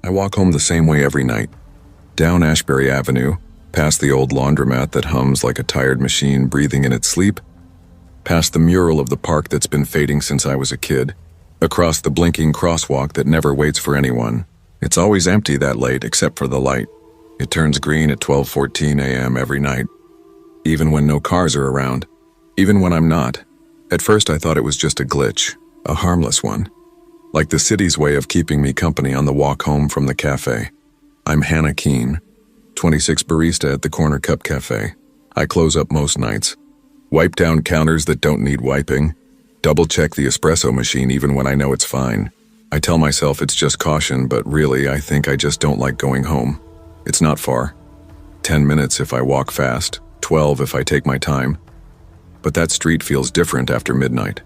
I walk home the same way every night. Down Ashbury Avenue, past the old laundromat that hums like a tired machine breathing in its sleep, past the mural of the park that's been fading since I was a kid, across the blinking crosswalk that never waits for anyone. It's always empty that late except for the light. It turns green at 12:14 a.m. every night, even when no cars are around, even when I'm not. At first I thought it was just a glitch, a harmless one, like the city's way of keeping me company on the walk home from the cafe. I'm Hannah Keene, 26 barista at the Corner Cup Cafe. I close up most nights, wipe down counters that don't need wiping, double-check the espresso machine even when I know it's fine. I tell myself it's just caution, but really I think I just don't like going home. It's not far. 10 minutes if I walk fast, 12 if I take my time. But that street feels different after midnight.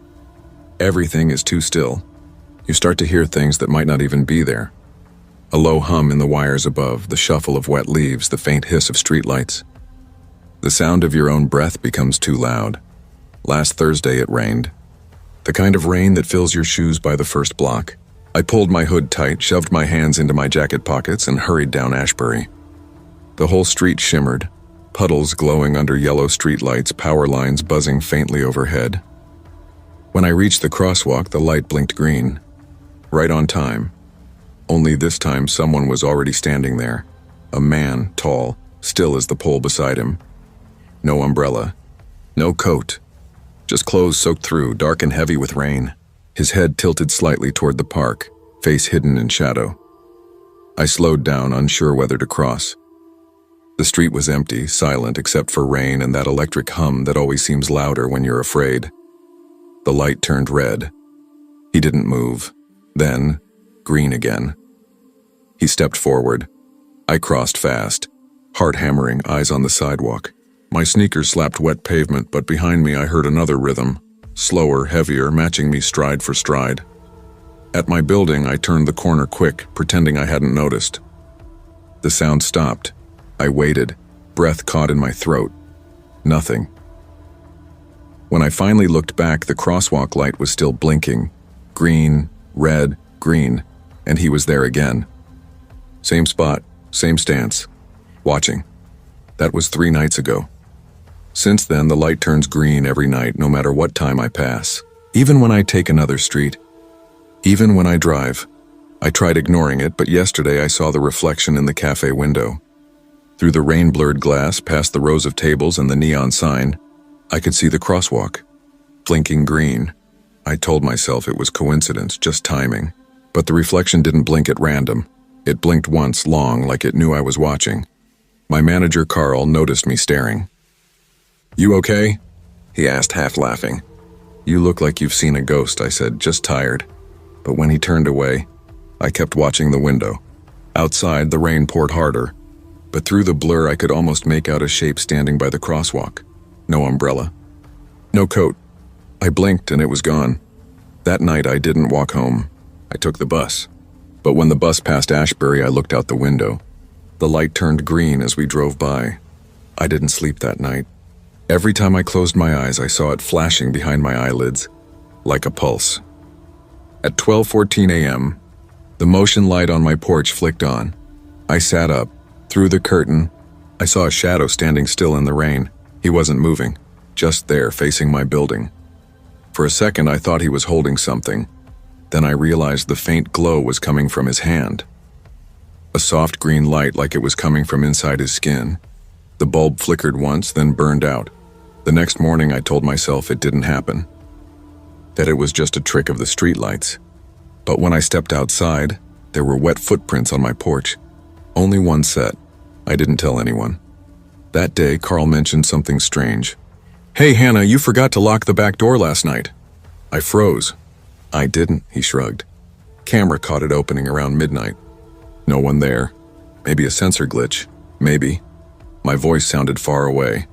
Everything is too still. You start to hear things that might not even be there. A low hum in the wires above, the shuffle of wet leaves, the faint hiss of streetlights. The sound of your own breath becomes too loud. Last Thursday it rained. The kind of rain that fills your shoes by the first block. I pulled my hood tight, shoved my hands into my jacket pockets, and hurried down Ashbury. The whole street shimmered, puddles glowing under yellow streetlights, power lines buzzing faintly overhead. When I reached the crosswalk, the light blinked green. Right on time. Only this time someone was already standing there. A man, tall, still as the pole beside him. No umbrella. No coat. Just clothes soaked through, dark and heavy with rain. His head tilted slightly toward the park, face hidden in shadow. I slowed down, unsure whether to cross. The street was empty, silent except for rain and that electric hum that always seems louder when you're afraid. The light turned red. He didn't move. Then, green again. He stepped forward. I crossed fast, heart hammering, eyes on the sidewalk. My sneakers slapped wet pavement, but behind me I heard another rhythm. Slower, heavier, matching me stride for stride. At my building, I turned the corner quick, pretending I hadn't noticed. The sound stopped. I waited, breath caught in my throat. Nothing. When I finally looked back, the crosswalk light was still blinking. Green, red, green, and he was there again. Same spot, same stance, watching. That was 3 nights ago. Since then, the light turns green every night, no matter what time I pass. Even when I take another street. Even when I drive. I tried ignoring it, but yesterday I saw the reflection in the cafe window. Through the rain-blurred glass, past the rows of tables and the neon sign, I could see the crosswalk. Blinking green. I told myself it was coincidence, just timing. But the reflection didn't blink at random. It blinked once, long, like it knew I was watching. My manager, Carl, noticed me staring. "You okay?" he asked, half laughing. "You look like you've seen a ghost," I said, just tired. But when he turned away, I kept watching the window. Outside, the rain poured harder, but through the blur I could almost make out a shape standing by the crosswalk. No umbrella. No coat. I blinked and it was gone. That night I didn't walk home. I took the bus. But when the bus passed Ashbury, I looked out the window. The light turned green as we drove by. I didn't sleep that night. Every time I closed my eyes, I saw it flashing behind my eyelids, like a pulse. At 12:14 a.m., the motion light on my porch flicked on. I sat up. Through the curtain, I saw a shadow standing still in the rain. He wasn't moving, just there, facing my building. For a second, I thought he was holding something. Then I realized the faint glow was coming from his hand. A soft green light like it was coming from inside his skin. The bulb flickered once, then burned out. The next morning I told myself it didn't happen, that it was just a trick of the streetlights. But when I stepped outside, there were wet footprints on my porch. Only one set. I didn't tell anyone. That day, Carl mentioned something strange. "Hey, Hannah, you forgot to lock the back door last night." I froze. "I didn't," he shrugged. "Camera caught it opening around midnight. No one there. Maybe a sensor glitch. Maybe." My voice sounded far away.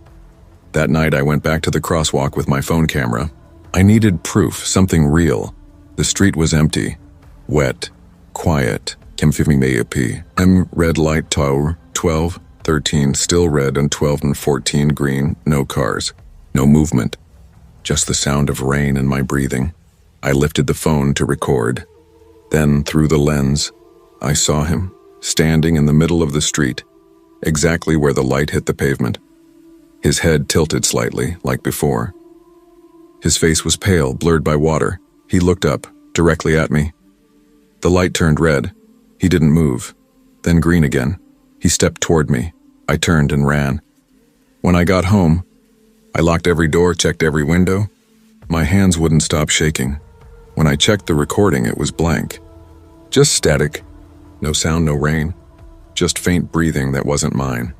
That night I went back to the crosswalk with my phone camera. I needed proof, something real. The street was empty, wet, quiet. Red light tower, 12, 13, still red, and 12 and 14 green, no cars, no movement. Just the sound of rain and my breathing. I lifted the phone to record. Then, through the lens, I saw him, standing in the middle of the street, exactly where the light hit the pavement. His head tilted slightly, like before. His face was pale, blurred by water. He looked up, directly at me. The light turned red. He didn't move. Then green again. He stepped toward me. I turned and ran. When I got home, I locked every door, checked every window. My hands wouldn't stop shaking. When I checked the recording, it was blank. Just static. No sound, no rain. Just faint breathing that wasn't mine.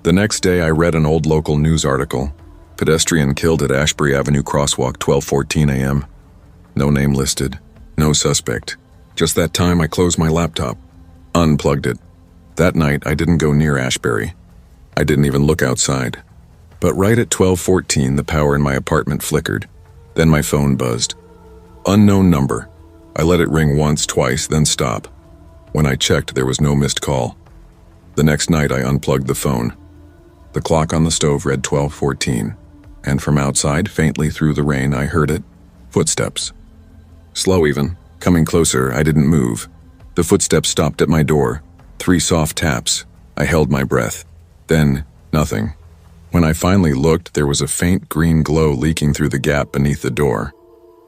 The next day, I read an old local news article. Pedestrian killed at Ashbury Avenue crosswalk, 12:14 a.m. No name listed. No suspect. Just that time, I closed my laptop. Unplugged it. That night, I didn't go near Ashbury. I didn't even look outside. But right at 12:14, the power in my apartment flickered. Then my phone buzzed. Unknown number. I let it ring once, twice, then stop. When I checked, there was no missed call. The next night, I unplugged the phone. The clock on the stove read 12:14, and from outside, faintly through the rain, I heard it. Footsteps. Slow even. Coming closer, I didn't move. The footsteps stopped at my door. 3 soft taps. I held my breath. Then, nothing. When I finally looked, there was a faint green glow leaking through the gap beneath the door.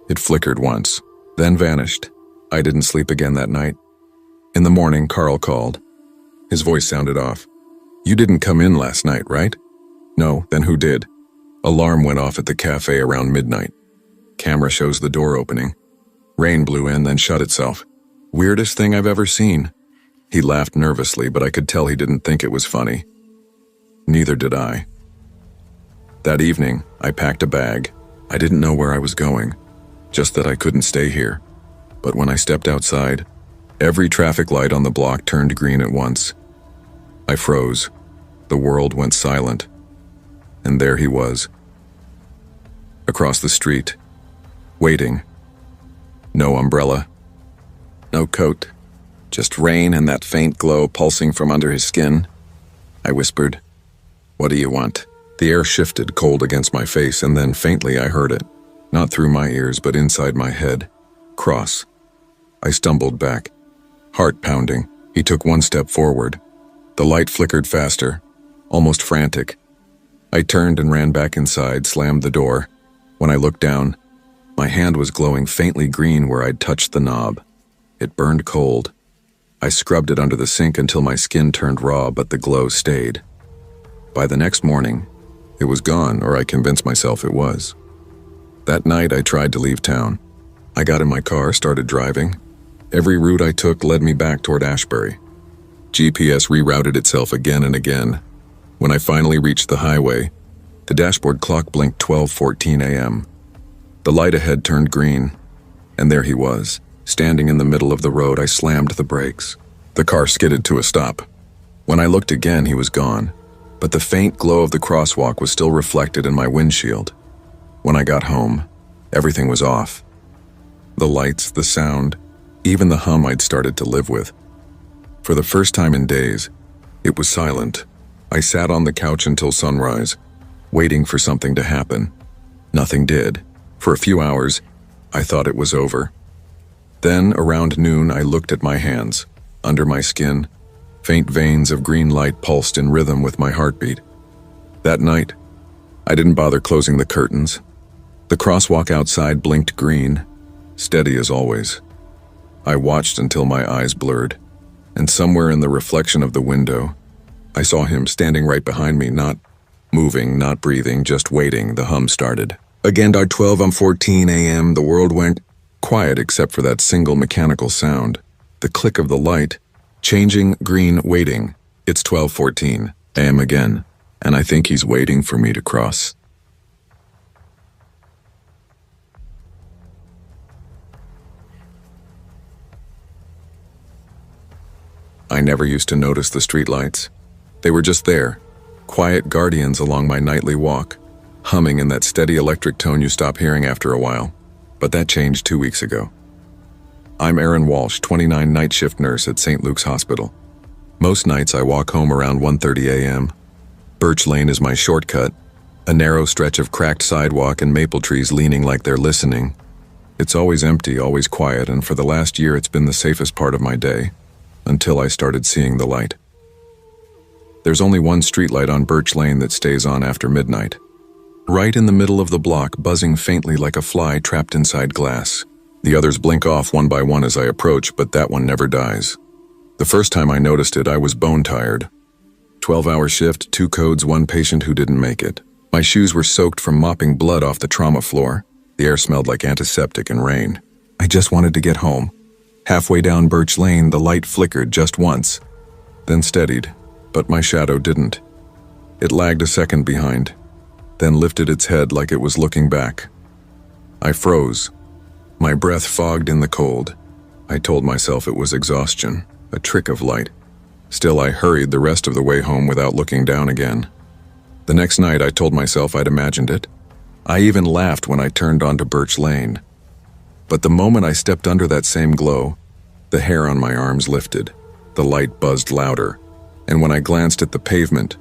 It flickered once, then vanished. I didn't sleep again that night. In the morning, Carl called. His voice sounded off. You didn't come in last night, right? No, then who did? Alarm went off at the cafe around midnight. Camera shows the door opening. Rain blew in, then shut itself. Weirdest thing I've ever seen. He laughed nervously, but I could tell he didn't think it was funny. Neither did I. That evening, I packed a bag. I didn't know where I was going, just that I couldn't stay here. But when I stepped outside, every traffic light on the block turned green at once. I froze. The world went silent. And there he was. Across the street. Waiting. No umbrella. No coat. Just rain and that faint glow pulsing from under his skin. I whispered, "What do you want?" The air shifted cold against my face, and then faintly I heard it. Not through my ears, but inside my head. Cross. I stumbled back. Heart pounding. He took one step forward. The light flickered faster, almost frantic. I turned and ran back inside, slammed the door. When I looked down, my hand was glowing faintly green where I'd touched the knob. It burned cold. I scrubbed it under the sink until my skin turned raw, but the glow stayed. By the next morning, it was gone, or I convinced myself it was. That night, I tried to leave town. I got in my car, started driving. Every route I took led me back toward Ashbury. GPS rerouted itself again and again. When I finally reached the highway, the dashboard clock blinked 12:14 a.m. The light ahead turned green, and there he was. Standing in the middle of the road, I slammed the brakes. The car skidded to a stop. When I looked again, he was gone, but the faint glow of the crosswalk was still reflected in my windshield. When I got home, everything was off. The lights, the sound, even the hum I'd started to live with. For the first time in days, it was silent. I sat on the couch until sunrise, waiting for something to happen. Nothing did. For a few hours, I thought it was over. Then, around noon, I looked at my hands. Under my skin, faint veins of green light pulsed in rhythm with my heartbeat. That night, I didn't bother closing the curtains. The crosswalk outside blinked green, steady as always. I watched until my eyes blurred, and somewhere in the reflection of the window, I saw him standing right behind me, not moving, not breathing, just waiting. The hum started. Again, at 12:14 a.m., the world went quiet except for that single mechanical sound. The click of the light, changing green, waiting. It's 12:14 a.m. again, and I think he's waiting for me to cross. I never used to notice the streetlights. They were just there, quiet guardians along my nightly walk, humming in that steady electric tone you stop hearing after a while. But that changed 2 weeks ago. I'm Aaron Walsh, 29 night shift nurse at St. Luke's Hospital. Most nights I walk home around 1:30 a.m. Birch Lane is my shortcut, a narrow stretch of cracked sidewalk and maple trees leaning like they're listening. It's always empty, always quiet, and for the last year it's been the safest part of my day. until I started seeing the light. There's only one streetlight on Birch Lane that stays on after midnight. Right in the middle of the block, buzzing faintly like a fly trapped inside glass. The others blink off one by one as I approach, but that one never dies. The first time I noticed it, I was bone-tired. 12-hour shift, 2 codes, 1 patient who didn't make it. My shoes were soaked from mopping blood off the trauma floor. The air smelled like antiseptic and rain. I just wanted to get home. Halfway down Birch Lane, the light flickered just once, then steadied, but my shadow didn't. It lagged a second behind, then lifted its head like it was looking back. I froze. My breath fogged in the cold. I told myself it was exhaustion, a trick of light. Still, I hurried the rest of the way home without looking down again. The next night, I told myself I'd imagined it. I even laughed when I turned onto Birch Lane. But the moment I stepped under that same glow, the hair on my arms lifted, the light buzzed louder, and when I glanced at the pavement,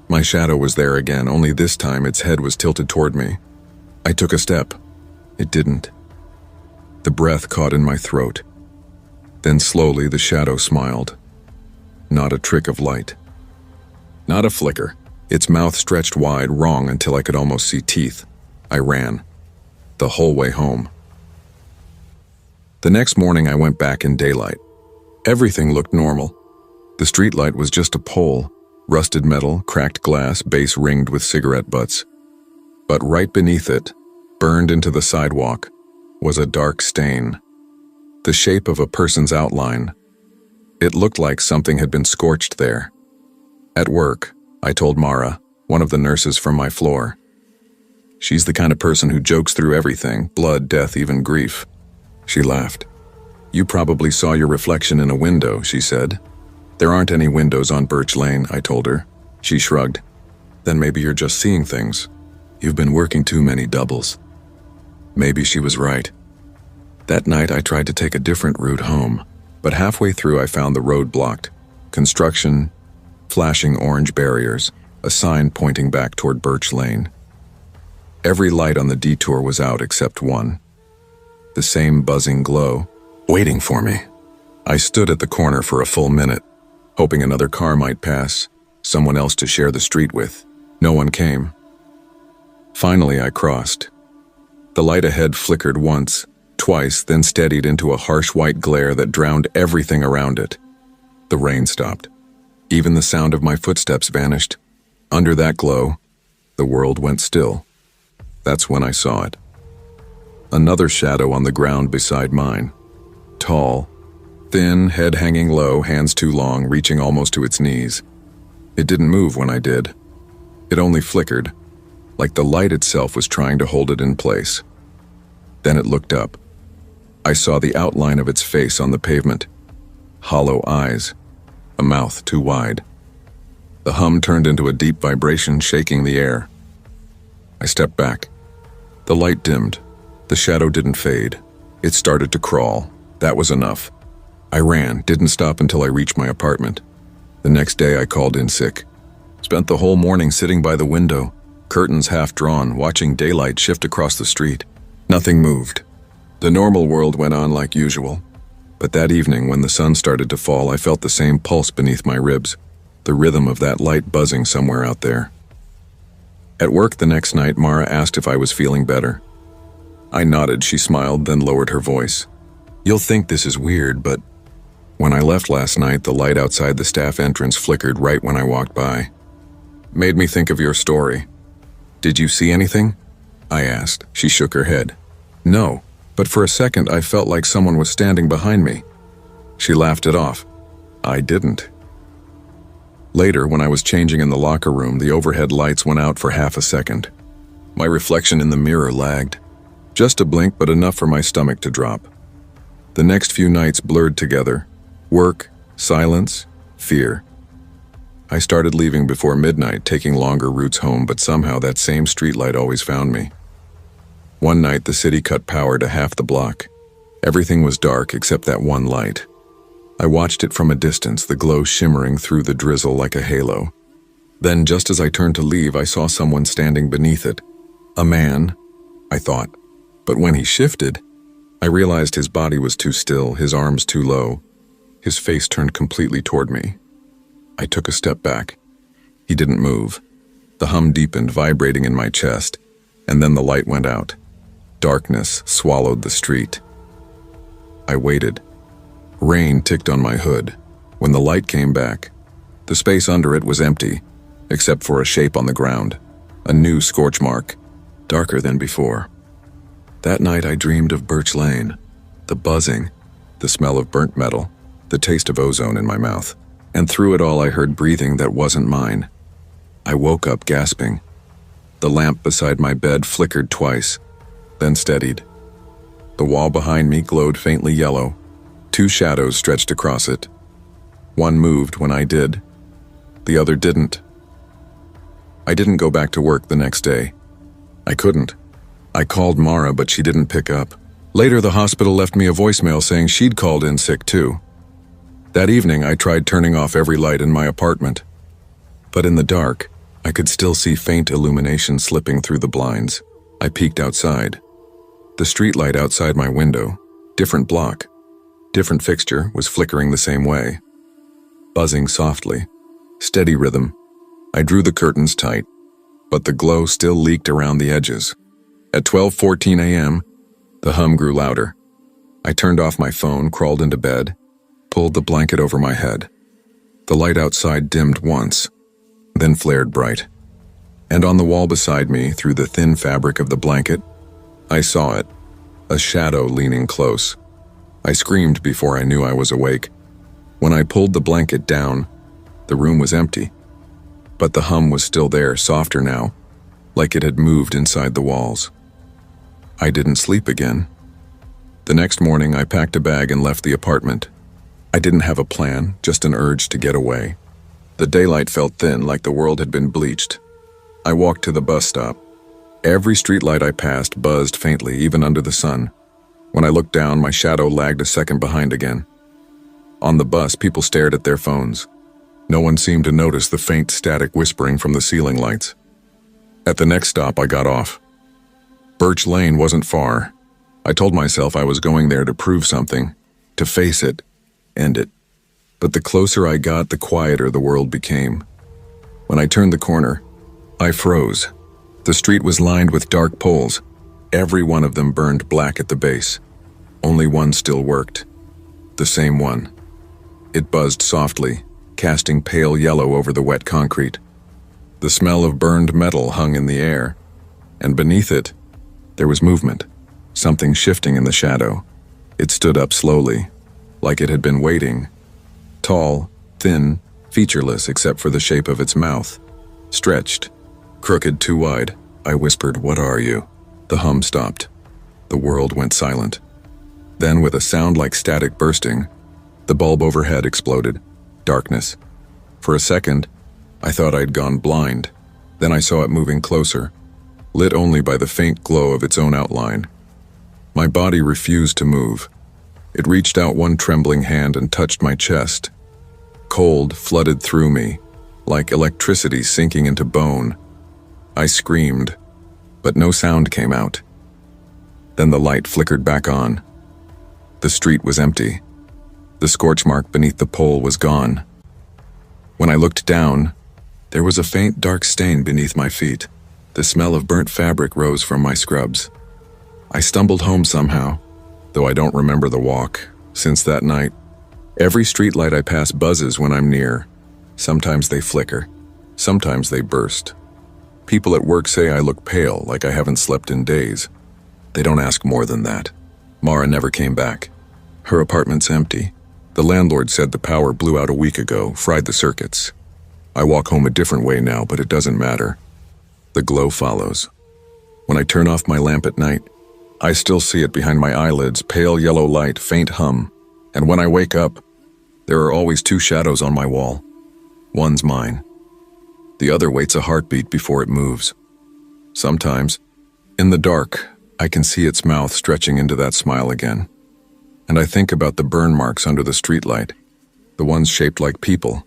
my shadow was there again, only this time its head was tilted toward me. I took a step. It didn't. The breath caught in my throat. Then slowly the shadow smiled. Not a trick of light. Not a flicker. Its mouth stretched wide, wrong until I could almost see teeth. I ran. The whole way home. The next morning I went back in daylight. Everything looked normal. The streetlight was just a pole, rusted metal, cracked glass, base ringed with cigarette butts. But right beneath it, burned into the sidewalk, was a dark stain. The shape of a person's outline. It looked like something had been scorched there. At work, I told Mara, one of the nurses from my floor. She's the kind of person who jokes through everything, blood, death, even grief. She laughed. You probably saw your reflection in a window, she said. There aren't any windows on Birch Lane, I told her. She shrugged. Then maybe you're just seeing things. You've been working too many doubles. Maybe she was right. That night I tried to take a different route home, but halfway through I found the road blocked. Construction, flashing orange barriers, a sign pointing back toward Birch Lane. Every light on the detour was out except one. The same buzzing glow, waiting for me. I stood at the corner for a full minute, hoping another car might pass, someone else to share the street with. No one came. Finally, I crossed. The light ahead flickered once, twice, then steadied into a harsh white glare that drowned everything around it. The rain stopped. Even the sound of my footsteps vanished. Under that glow, the world went still. That's when I saw it. Another shadow on the ground beside mine. Tall, thin, head hanging low, hands too long, reaching almost to its knees. It didn't move when I did. It only flickered, like the light itself was trying to hold it in place. Then it looked up. I saw the outline of its face on the pavement. Hollow eyes, a mouth too wide. The hum turned into a deep vibration, shaking the air. I stepped back. The light dimmed. The shadow didn't fade. It started to crawl. That was enough. I ran, didn't stop until I reached my apartment. The next day I called in sick. Spent the whole morning sitting by the window, curtains half drawn, watching daylight shift across the street. Nothing moved. The normal world went on like usual. But that evening, when the sun started to fall, I felt the same pulse beneath my ribs, the rhythm of that light buzzing somewhere out there. At work the next night, Mara asked if I was feeling better. I nodded, she smiled, then lowered her voice. You'll think this is weird, but when I left last night, the light outside the staff entrance flickered right when I walked by. Made me think of your story. Did you see anything? I asked. She shook her head. No, but for a second I felt like someone was standing behind me. She laughed it off. I didn't. Later, when I was changing in the locker room, the overhead lights went out for half a second. My reflection in the mirror lagged. Just a blink, but enough for my stomach to drop. The next few nights blurred together. Work, silence, fear. I started leaving before midnight, taking longer routes home, but somehow that same streetlight always found me. One night, the city cut power to half the block. Everything was dark except that one light. I watched it from a distance, the glow shimmering through the drizzle like a halo. Then, just as I turned to leave, I saw someone standing beneath it. A man, I thought. But when he shifted, I realized his body was too still, his arms too low, His face turned completely toward me. I took a step back. He didn't move. The hum deepened, vibrating in my chest, and then the light went out. Darkness swallowed the street. I waited. Rain ticked on my hood. When the light came back, the space under it was empty, except for a shape on the ground, a new scorch mark, darker than before. That night I dreamed of Birch Lane, the buzzing, the smell of burnt metal, the taste of ozone in my mouth, and through it all I heard breathing that wasn't mine. I woke up gasping. The lamp beside my bed flickered twice, then steadied. The wall behind me glowed faintly yellow. 2 shadows stretched across it. One moved when I did. The other didn't. I didn't go back to work the next day. I couldn't. I called Mara, but she didn't pick up. Later, the hospital left me a voicemail saying she'd called in sick too. That evening, I tried turning off every light in my apartment. But in the dark, I could still see faint illumination slipping through the blinds. I peeked outside. The streetlight outside my window, different block, different fixture, was flickering the same way. Buzzing softly, steady rhythm. I drew the curtains tight, but the glow still leaked around the edges. At 12:14 a.m., the hum grew louder. I turned off my phone, crawled into bed, pulled the blanket over my head. The light outside dimmed once, then flared bright. And on the wall beside me, through the thin fabric of the blanket, I saw it, a shadow leaning close. I screamed before I knew I was awake. When I pulled the blanket down, the room was empty. But the hum was still there, softer now, like it had moved inside the walls. I didn't sleep again. The next morning, I packed a bag and left the apartment. I didn't have a plan, just an urge to get away. The daylight felt thin, like the world had been bleached. I walked to the bus stop. Every streetlight I passed buzzed faintly, even under the sun. When I looked down, my shadow lagged a second behind again. On the bus, people stared at their phones. No one seemed to notice the faint static whispering from the ceiling lights. At the next stop, I got off. Birch Lane wasn't far. I told myself I was going there to prove something, to face it, end it. But the closer I got, the quieter the world became. When I turned the corner, I froze. The street was lined with dark poles. Every one of them burned black at the base. Only one still worked. The same one. It buzzed softly, casting pale yellow over the wet concrete. The smell of burned metal hung in the air, and beneath it, there was movement, something shifting in the shadow. It stood up slowly, like it had been waiting. Tall, thin, featureless except for the shape of its mouth. Stretched, crooked too wide. I whispered, "What are you?" The hum stopped. The world went silent. Then, with a sound like static bursting, the bulb overhead exploded. Darkness. For a second, I thought I'd gone blind. Then I saw it moving closer, lit only by the faint glow of its own outline. My body refused to move. It reached out one trembling hand and touched my chest. Cold flooded through me, like electricity sinking into bone. I screamed, but no sound came out. Then the light flickered back on. The street was empty. The scorch mark beneath the pole was gone. When I looked down, there was a faint dark stain beneath my feet. The smell of burnt fabric rose from my scrubs. I stumbled home somehow, though I don't remember the walk. Since that night, every streetlight I pass buzzes when I'm near. Sometimes they flicker. Sometimes they burst. People at work say I look pale, like I haven't slept in days. They don't ask more than that. Mara never came back. Her apartment's empty. The landlord said the power blew out a week ago, fried the circuits. I walk home a different way now, but it doesn't matter. The glow follows. When I turn off my lamp at night, I still see it behind my eyelids, pale yellow light, faint hum. And when I wake up, there are always 2 shadows on my wall. One's mine. The other waits a heartbeat before it moves. Sometimes, in the dark, I can see its mouth stretching into that smile again. And I think about the burn marks under the streetlight, the ones shaped like people.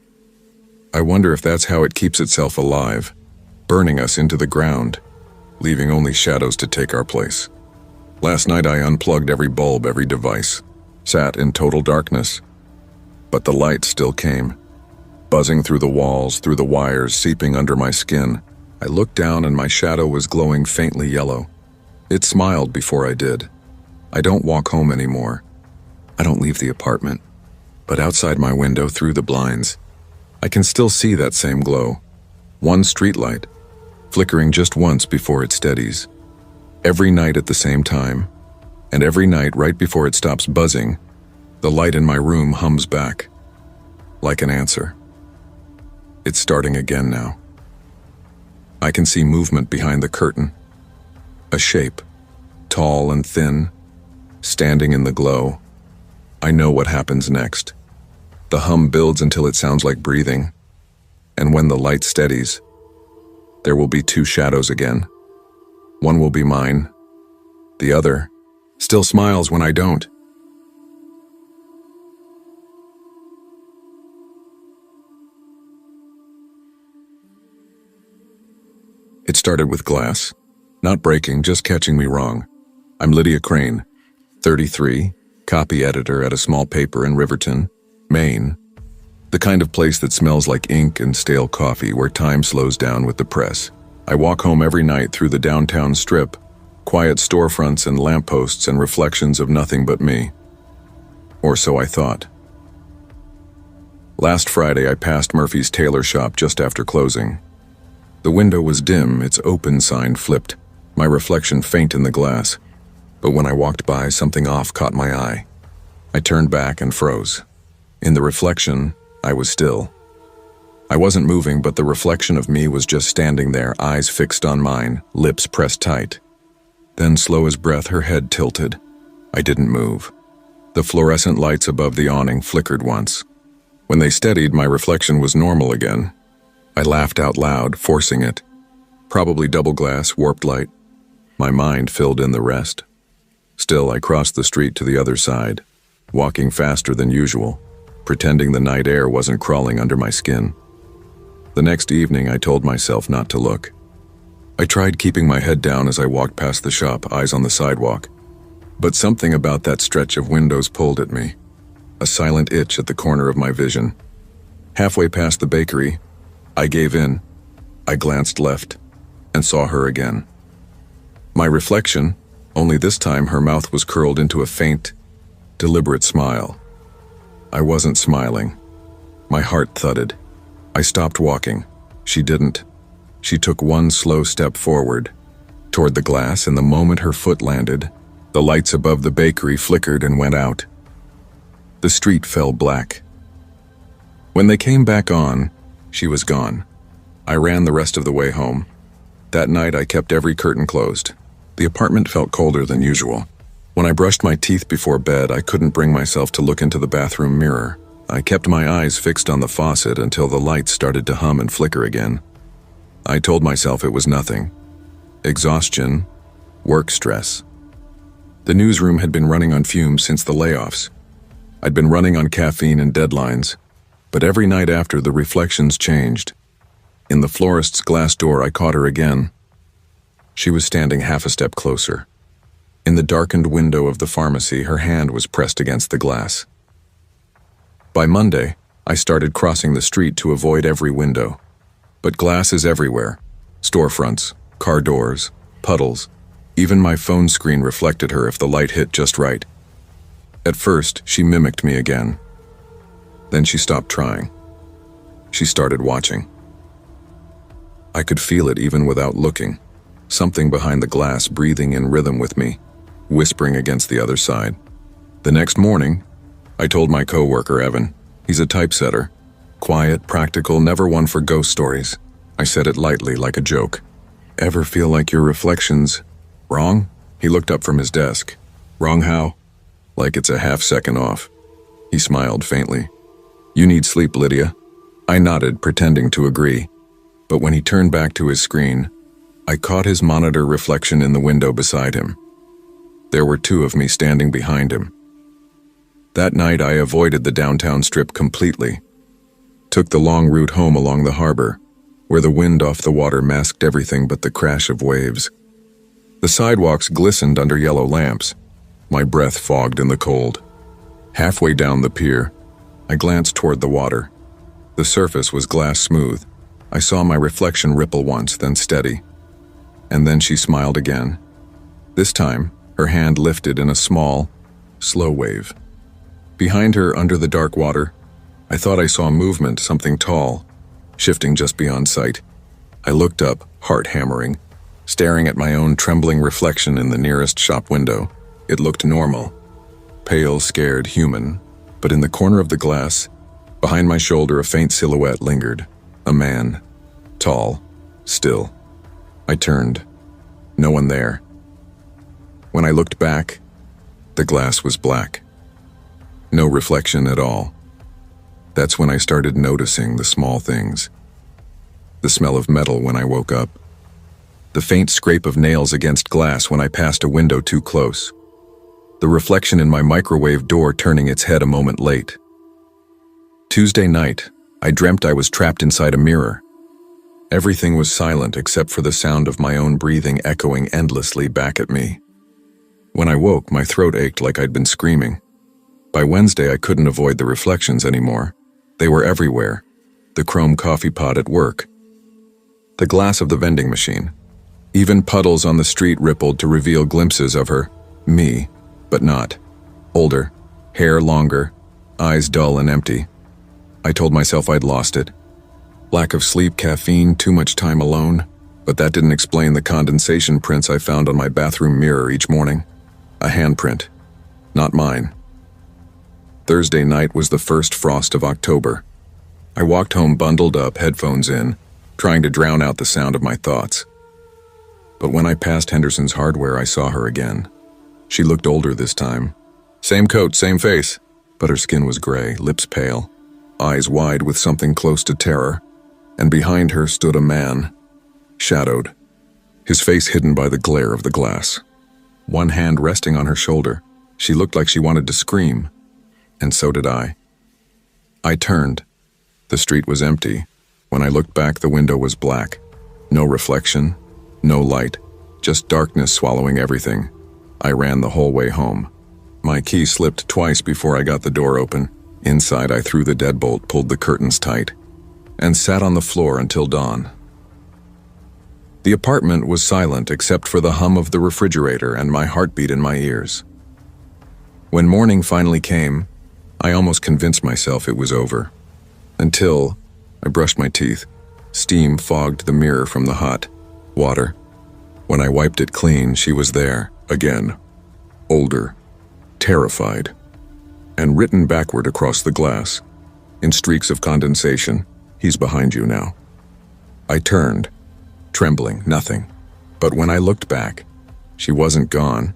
I wonder if that's how it keeps itself alive, burning us into the ground, leaving only shadows to take our place. Last night I unplugged every bulb, every device, sat in total darkness. But the light still came, buzzing through the walls, through the wires, seeping under my skin. I looked down and my shadow was glowing faintly yellow. It smiled before I did. I don't walk home anymore. I don't leave the apartment. But outside my window, through the blinds, I can still see that same glow. One streetlight, flickering just once before it steadies. Every night at the same time, and every night right before it stops buzzing, the light in my room hums back, like an answer. It's starting again now. I can see movement behind the curtain. A shape, tall and thin, standing in the glow. I know what happens next. The hum builds until it sounds like breathing, and when the light steadies, there will be two shadows again. One will be mine. The other still smiles when I don't. It started with glass. Not breaking, just catching me wrong. I'm Lydia Crane, 33, copy editor at a small paper in Riverton, Maine. The kind of place that smells like ink and stale coffee, where time slows down with the press. I walk home every night through the downtown strip, quiet storefronts and lampposts and reflections of nothing but me. Or so I thought. Last Friday I passed Murphy's tailor shop just after closing. The window was dim, its open sign flipped, my reflection faint in the glass. But when I walked by, something off caught my eye. I turned back and froze. In the reflection, I was still. I wasn't moving, but the reflection of me was just standing there, eyes fixed on mine, lips pressed tight. Then, slow as breath, her head tilted. I didn't move. The fluorescent lights above the awning flickered once. When they steadied, my reflection was normal again. I laughed out loud, forcing it. Probably double glass, warped light. My mind filled in the rest. Still, I crossed the street to the other side, walking faster than usual, pretending the night air wasn't crawling under my skin. The next evening, I told myself not to look. I tried keeping my head down as I walked past the shop, eyes on the sidewalk. But something about that stretch of windows pulled at me, a silent itch at the corner of my vision. Halfway past the bakery, I gave in. I glanced left and saw her again. My reflection, only this time her mouth was curled into a faint, deliberate smile. I wasn't smiling. My heart thudded. I stopped walking. She didn't. She took one slow step forward, toward the glass, and the moment her foot landed, the lights above the bakery flickered and went out. The street fell black. When they came back on, she was gone. I ran the rest of the way home. That night I kept every curtain closed. The apartment felt colder than usual. When I brushed my teeth before bed, I couldn't bring myself to look into the bathroom mirror. I kept my eyes fixed on the faucet until the lights started to hum and flicker again. I told myself it was nothing. Exhaustion, work stress. The newsroom had been running on fumes since the layoffs. I'd been running on caffeine and deadlines, but every night after, the reflections changed. In the florist's glass door, I caught her again. She was standing half a step closer. In the darkened window of the pharmacy, her hand was pressed against the glass. By Monday, I started crossing the street to avoid every window. But glass is everywhere. Storefronts, car doors, puddles. Even my phone screen reflected her if the light hit just right. At first, she mimicked me again. Then she stopped trying. She started watching. I could feel it even without looking. Something behind the glass breathing in rhythm with me, whispering against the other side. The next morning, I told my coworker, Evan. He's a typesetter. Quiet, practical, never one for ghost stories. I said it lightly, like a joke. Ever feel like your reflection's wrong? He looked up from his desk. Wrong how? Like it's a half second off. He smiled faintly. You need sleep, Lydia. I nodded, pretending to agree. But when he turned back to his screen, I caught his monitor reflection in the window beside him. There were two of me standing behind him. That night I avoided the downtown strip completely. Took the long route home along the harbor, where the wind off the water masked everything but the crash of waves. The sidewalks glistened under yellow lamps. My breath fogged in the cold. Halfway down the pier, I glanced toward the water. The surface was glass smooth. I saw my reflection ripple once, then steady. And then she smiled again. This time, her hand lifted in a small, slow wave. Behind her, under the dark water, I thought I saw movement, something tall, shifting just beyond sight. I looked up, heart hammering, staring at my own trembling reflection in the nearest shop window. It looked normal, pale, scared, human, but in the corner of the glass, behind my shoulder, a faint silhouette lingered. A man, tall, still. I turned. No one there. When I looked back, the glass was black. No reflection at all. That's when I started noticing the small things. The smell of metal when I woke up. The faint scrape of nails against glass when I passed a window too close. The reflection in my microwave door turning its head a moment late. Tuesday night, I dreamt I was trapped inside a mirror. Everything was silent except for the sound of my own breathing echoing endlessly back at me. When I woke, my throat ached like I'd been screaming. By Wednesday, I couldn't avoid the reflections anymore. They were everywhere. The chrome coffee pot at work. The glass of the vending machine. Even puddles on the street rippled to reveal glimpses of her, me, but not. Older, hair longer, eyes dull and empty. I told myself I'd lost it. Lack of sleep, caffeine, too much time alone. But that didn't explain the condensation prints I found on my bathroom mirror each morning. A handprint. Not mine. Thursday night was the first frost of October. I walked home bundled up, headphones in, trying to drown out the sound of my thoughts. But when I passed Henderson's Hardware, I saw her again. She looked older this time. Same coat, same face. But her skin was gray, lips pale, eyes wide with something close to terror. And behind her stood a man, shadowed, his face hidden by the glare of the glass. One hand resting on her shoulder. She looked like she wanted to scream. And so did I. I turned. The street was empty. When I looked back, the window was black. No reflection, no light, just darkness swallowing everything. I ran the whole way home. My key slipped twice before I got the door open. Inside, I threw the deadbolt, pulled the curtains tight, and sat on the floor until dawn. The apartment was silent except for the hum of the refrigerator and my heartbeat in my ears. When morning finally came, I almost convinced myself it was over. Until I brushed my teeth. Steam fogged the mirror from the hot water. When I wiped it clean, she was there, again. Older, terrified, and written backward across the glass, in streaks of condensation, "He's behind you now." I turned, trembling, nothing. But when I looked back, she wasn't gone.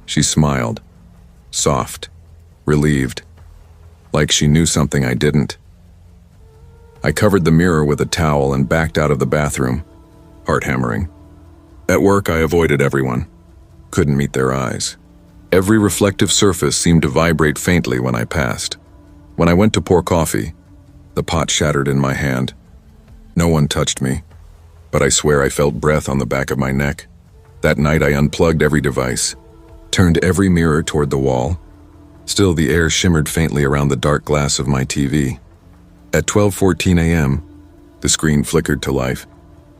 She smiled, soft, relieved, like she knew something I didn't. I covered the mirror with a towel and backed out of the bathroom, heart hammering. At work, I avoided everyone. Couldn't meet their eyes. Every reflective surface seemed to vibrate faintly when I passed. When I went to pour coffee, the pot shattered in my hand. No one touched me, but I swear I felt breath on the back of my neck. That night, I unplugged every device, turned every mirror toward the wall. Still, the air shimmered faintly around the dark glass of my TV. At 12:14 a.m., the screen flickered to life.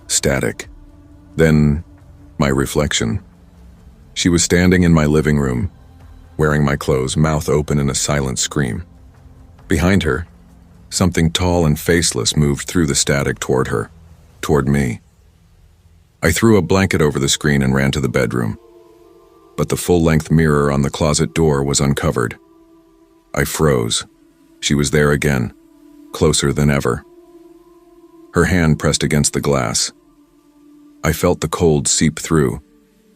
Static. Then, my reflection. She was standing in my living room, wearing my clothes, mouth open in a silent scream. Behind her, something tall and faceless moved through the static toward her, toward me. I threw a blanket over the screen and ran to the bedroom. But the full-length mirror on the closet door was uncovered. I froze. She was there again, closer than ever. Her hand pressed against the glass. I felt the cold seep through,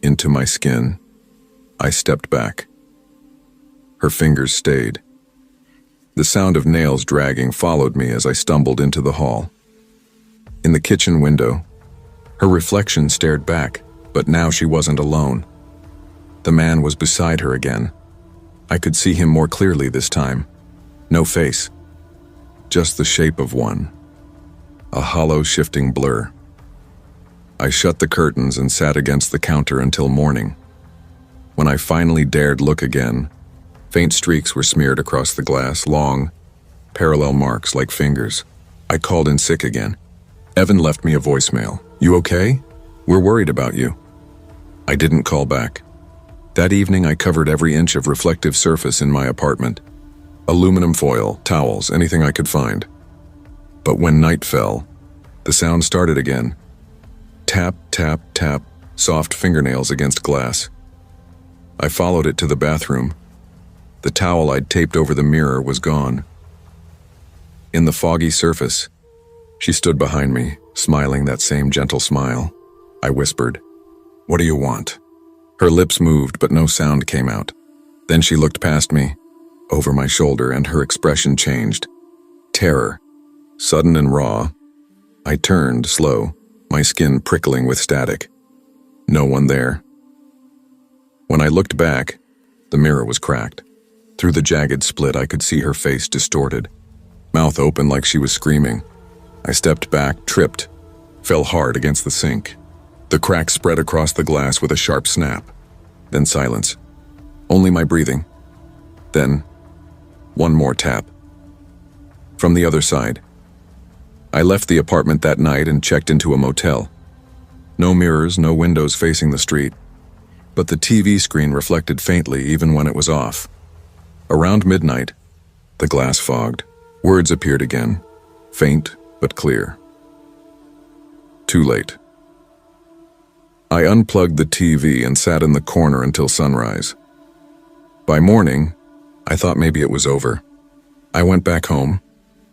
into my skin. I stepped back. Her fingers stayed. The sound of nails dragging followed me as I stumbled into the hall. In the kitchen window, her reflection stared back, but now she wasn't alone. The man was beside her again. I could see him more clearly this time. No face, just the shape of one. A hollow, shifting blur. I shut the curtains and sat against the counter until morning. When I finally dared look again, faint streaks were smeared across the glass, long, parallel marks like fingers. I called in sick again. Evan left me a voicemail. "You okay? We're worried about you." I didn't call back. That evening I covered every inch of reflective surface in my apartment. Aluminum foil, towels, anything I could find. But when night fell, the sound started again. Tap, tap, tap, soft fingernails against glass. I followed it to the bathroom. The towel I'd taped over the mirror was gone. In the foggy surface, she stood behind me, smiling that same gentle smile. I whispered, "What do you want?" Her lips moved, but no sound came out. Then she looked past me, over my shoulder, and her expression changed. Terror, sudden and raw. I turned, slow, my skin prickling with static. No one there. When I looked back, the mirror was cracked. Through the jagged split, I could see her face distorted, mouth open like she was screaming. I stepped back, tripped, fell hard against the sink. The crack spread across the glass with a sharp snap. Then silence. Only my breathing. Then, one more tap. From the other side. I left the apartment that night and checked into a motel. No mirrors, no windows facing the street. But the TV screen reflected faintly even when it was off. Around midnight, the glass fogged. Words appeared again, faint but clear. Too late. I unplugged the TV and sat in the corner until sunrise. By morning, I thought maybe it was over. I went back home,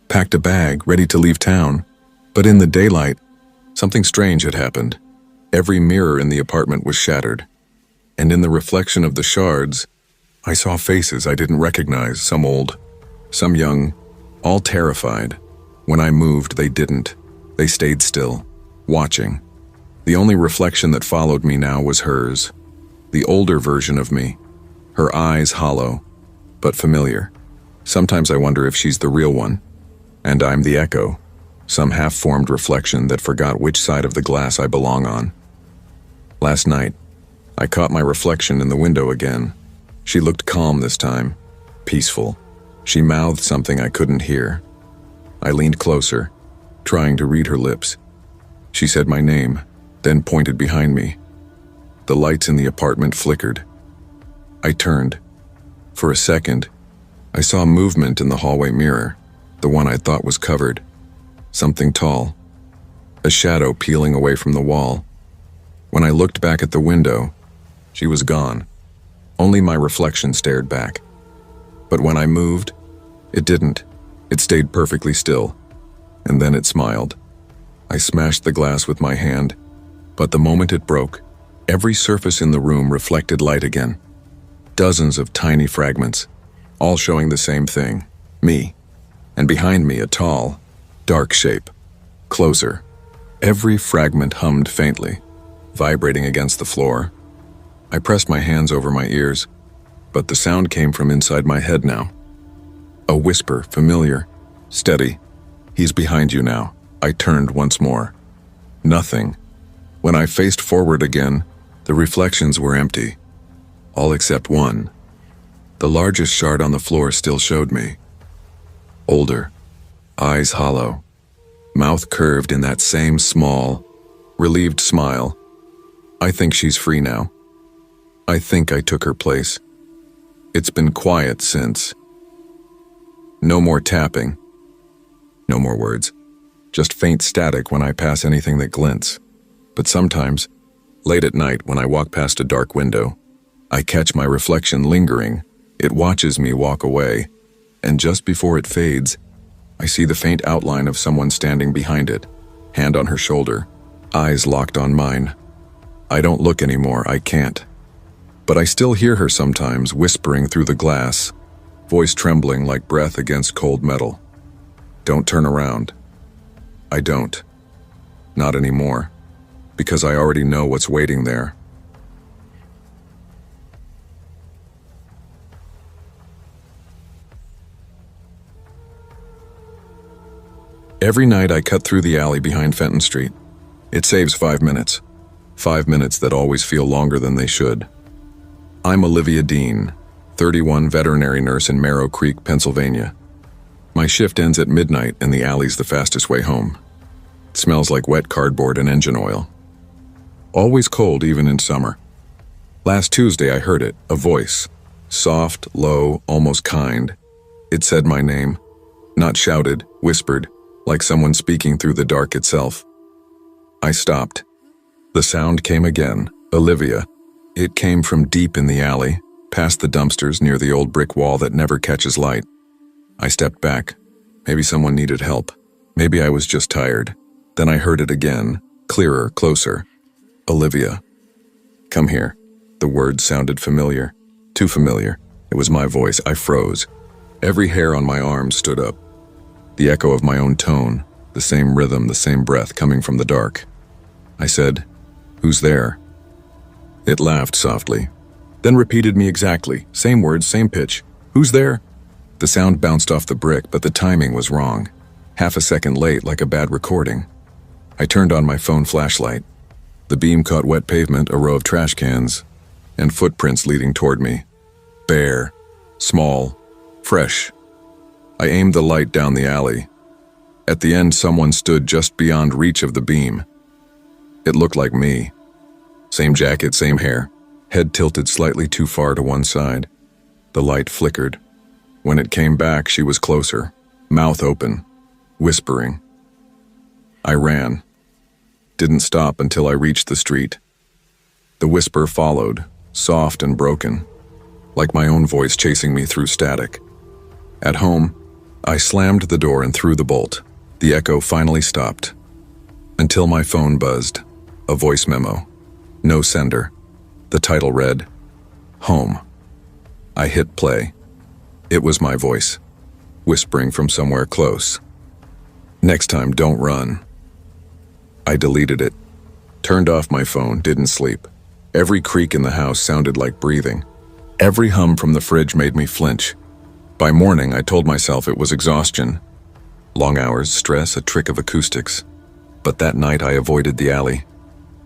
packed a bag, ready to leave town. But in the daylight, something strange had happened. Every mirror in the apartment was shattered. And in the reflection of the shards, I saw faces I didn't recognize, some old, some young, all terrified. When I moved, they didn't. They stayed still, watching. The only reflection that followed me now was hers, the older version of me, her eyes hollow, but familiar. Sometimes I wonder if she's the real one, and I'm the echo, some half-formed reflection that forgot which side of the glass I belong on. Last night, I caught my reflection in the window again. She looked calm this time, peaceful. She mouthed something I couldn't hear. I leaned closer, trying to read her lips. She said my name, then pointed behind me. The lights in the apartment flickered. I turned. For a second, I saw movement in the hallway mirror, the one I thought was covered. Something tall, a shadow peeling away from the wall. When I looked back at the window, she was gone. Only my reflection stared back. But when I moved, it didn't. It stayed perfectly still. And then it smiled. I smashed the glass with my hand, but the moment it broke, every surface in the room reflected light again. Dozens of tiny fragments, all showing the same thing, me. And behind me, a tall, dark shape. Closer. Every fragment hummed faintly, vibrating against the floor. I pressed my hands over my ears, but the sound came from inside my head now. A whisper, familiar, steady. "He's behind you now." I turned once more. Nothing. When I faced forward again, the reflections were empty. All except one. The largest shard on the floor still showed me. Older, eyes hollow, mouth curved in that same small, relieved smile. I think she's free now. I think I took her place. It's been quiet since. No more tapping. No more words. Just faint static when I pass anything that glints. But sometimes, late at night when I walk past a dark window, I catch my reflection lingering. It watches me walk away, and just before it fades, I see the faint outline of someone standing behind it, hand on her shoulder, eyes locked on mine. I don't look anymore, I can't. But I still hear her sometimes whispering through the glass, voice trembling like breath against cold metal. Don't turn around. I don't. Not anymore, because I already know what's waiting there. Every night I cut through the alley behind Fenton Street. It saves 5 minutes. 5 minutes that always feel longer than they should. I'm Olivia Dean, 31, veterinary nurse in Merrow Creek, Pennsylvania. My shift ends at midnight and the alley's the fastest way home. It smells like wet cardboard and engine oil. Always cold even in summer. Last Tuesday I heard it, a voice. Soft, low, almost kind. It said my name. Not shouted, whispered, like someone speaking through the dark itself. I stopped. The sound came again, Olivia. It came from deep in the alley, past the dumpsters near the old brick wall that never catches light. I stepped back. Maybe someone needed help. Maybe I was just tired. Then I heard it again, clearer, closer. Olivia. Come here. The words sounded familiar. Too familiar. It was my voice. I froze. Every hair on my arm stood up. The echo of my own tone, the same rhythm, the same breath coming from the dark. I said, "Who's there?" It laughed softly, then repeated me exactly, same words, same pitch. "Who's there?" The sound bounced off the brick, but the timing was wrong. Half a second late, like a bad recording. I turned on my phone flashlight. The beam caught wet pavement, a row of trash cans, and footprints leading toward me. Bare, small, fresh. I aimed the light down the alley. At the end, someone stood just beyond reach of the beam. It looked like me. Same jacket, same hair, head tilted slightly too far to one side. The light flickered. When it came back, she was closer, mouth open, whispering. I ran. Didn't stop until I reached the street. The whisper followed, soft and broken, like my own voice chasing me through static. At home, I slammed the door and threw the bolt. The echo finally stopped. Until my phone buzzed. A voice memo. No sender. The title read, Home. I hit play. It was my voice, whispering from somewhere close. Next time, don't run. I deleted it. Turned off my phone, didn't sleep. Every creak in the house sounded like breathing. Every hum from the fridge made me flinch. By morning, I told myself it was exhaustion. Long hours, stress, a trick of acoustics. But that night I avoided the alley.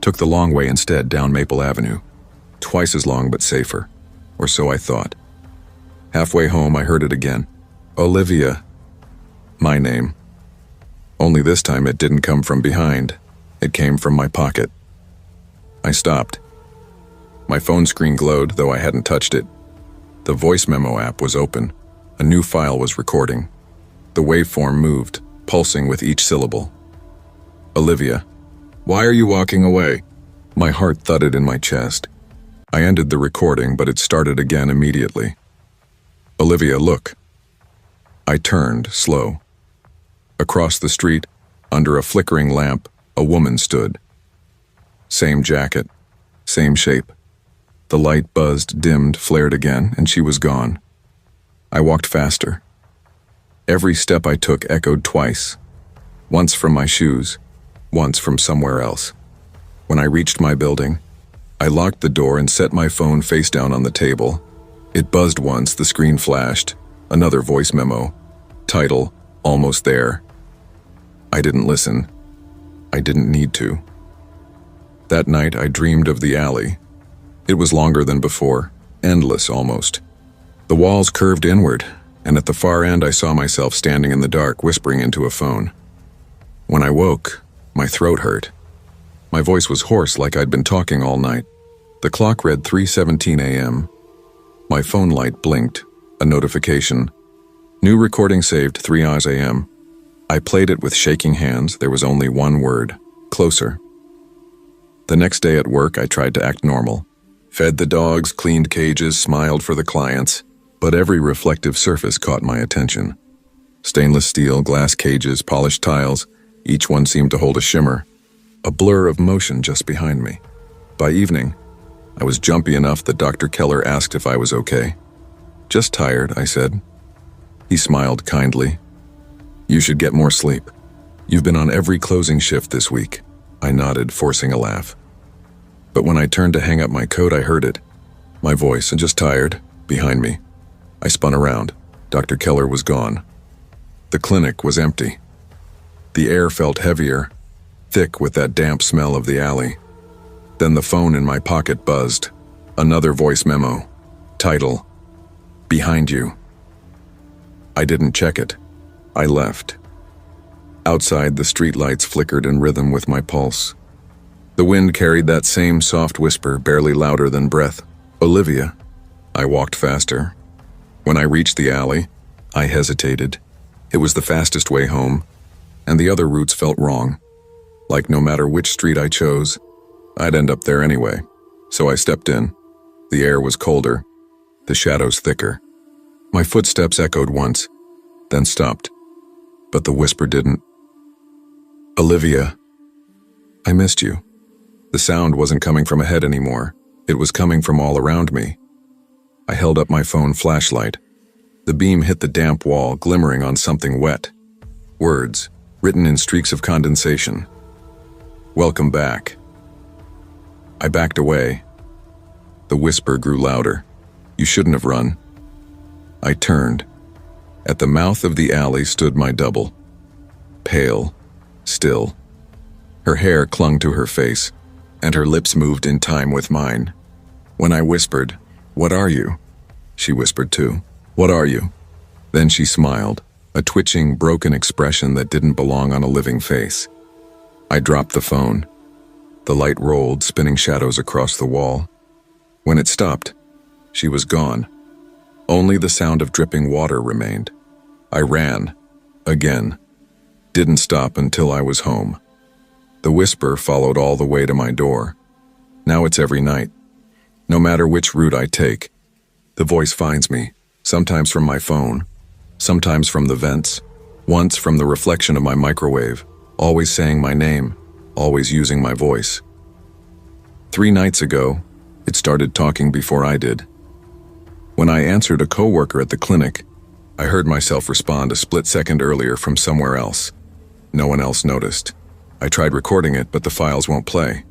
Took the long way instead, down Maple Avenue. Twice as long but safer. Or so I thought. Halfway home, I heard it again. Olivia. My name. Only this time it didn't come from behind. It came from my pocket. I stopped. My phone screen glowed, though I hadn't touched it. The voice memo app was open. A new file was recording. The waveform moved, pulsing with each syllable. Olivia. Why are you walking away? My heart thudded in my chest. I ended the recording, but it started again immediately. Olivia, look. I turned, slow. Across the street, under a flickering lamp, a woman stood. Same jacket, same shape. The light buzzed, dimmed, flared again, and she was gone. I walked faster. Every step I took echoed twice. Once from my shoes, once from somewhere else. When I reached my building, I locked the door and set my phone face down on the table. It buzzed once, the screen flashed. Another voice memo. Title, Almost There. I didn't listen. I didn't need to. That night I dreamed of the alley. It was longer than before, endless almost. The walls curved inward, and at the far end I saw myself standing in the dark, whispering into a phone. When I woke, my throat hurt. My voice was hoarse, like I'd been talking all night. The clock read 3:17 a.m. My phone light blinked, a notification. New recording saved 3 hours a.m. I played it with shaking hands. There was only one word, closer. The next day at work, I tried to act normal. Fed the dogs, cleaned cages, smiled for the clients, but every reflective surface caught my attention. Stainless steel, glass cages, polished tiles, each one seemed to hold a shimmer, a blur of motion just behind me. By evening, I was jumpy enough that Dr. Keller asked if I was okay. Just tired, I said. He smiled kindly. You should get more sleep. You've been on every closing shift this week. I nodded, forcing a laugh. But when I turned to hang up my coat, I heard it. My voice, and just tired, behind me. I spun around. Dr. Keller was gone. The clinic was empty. The air felt heavier, thick with that damp smell of the alley. Then the phone in my pocket buzzed. Another voice memo. Title, Behind You. I didn't check it. I left. Outside, the streetlights flickered in rhythm with my pulse. The wind carried that same soft whisper, barely louder than breath. "Olivia." I walked faster. When I reached the alley, I hesitated. It was the fastest way home, and the other routes felt wrong. Like no matter which street I chose, I'd end up there anyway. So I stepped in. The air was colder, the shadows thicker. My footsteps echoed once, then stopped. But the whisper didn't. "Olivia, I missed you." The sound wasn't coming from ahead anymore. It was coming from all around me. I held up my phone flashlight. The beam hit the damp wall, glimmering on something wet. Words, written in streaks of condensation. "Welcome back." I backed away. The whisper grew louder. "You shouldn't have run." I turned. At the mouth of the alley stood my double. Pale, still. Her hair clung to her face, and her lips moved in time with mine. When I whispered, "What are you?" she whispered too. "What are you?" Then she smiled, a twitching, broken expression that didn't belong on a living face. I dropped the phone. The light rolled, spinning shadows across the wall. When it stopped, she was gone. Only the sound of dripping water remained. I ran. Again. Didn't stop until I was home. The whisper followed all the way to my door. Now it's every night. No matter which route I take, the voice finds me, sometimes from my phone, sometimes from the vents, once from the reflection of my microwave, always saying my name, always using my voice. 3 nights ago, it started talking before I did. When I answered a coworker at the clinic, I heard myself respond a split second earlier from somewhere else. No one else noticed. I tried recording it, but the files won't play.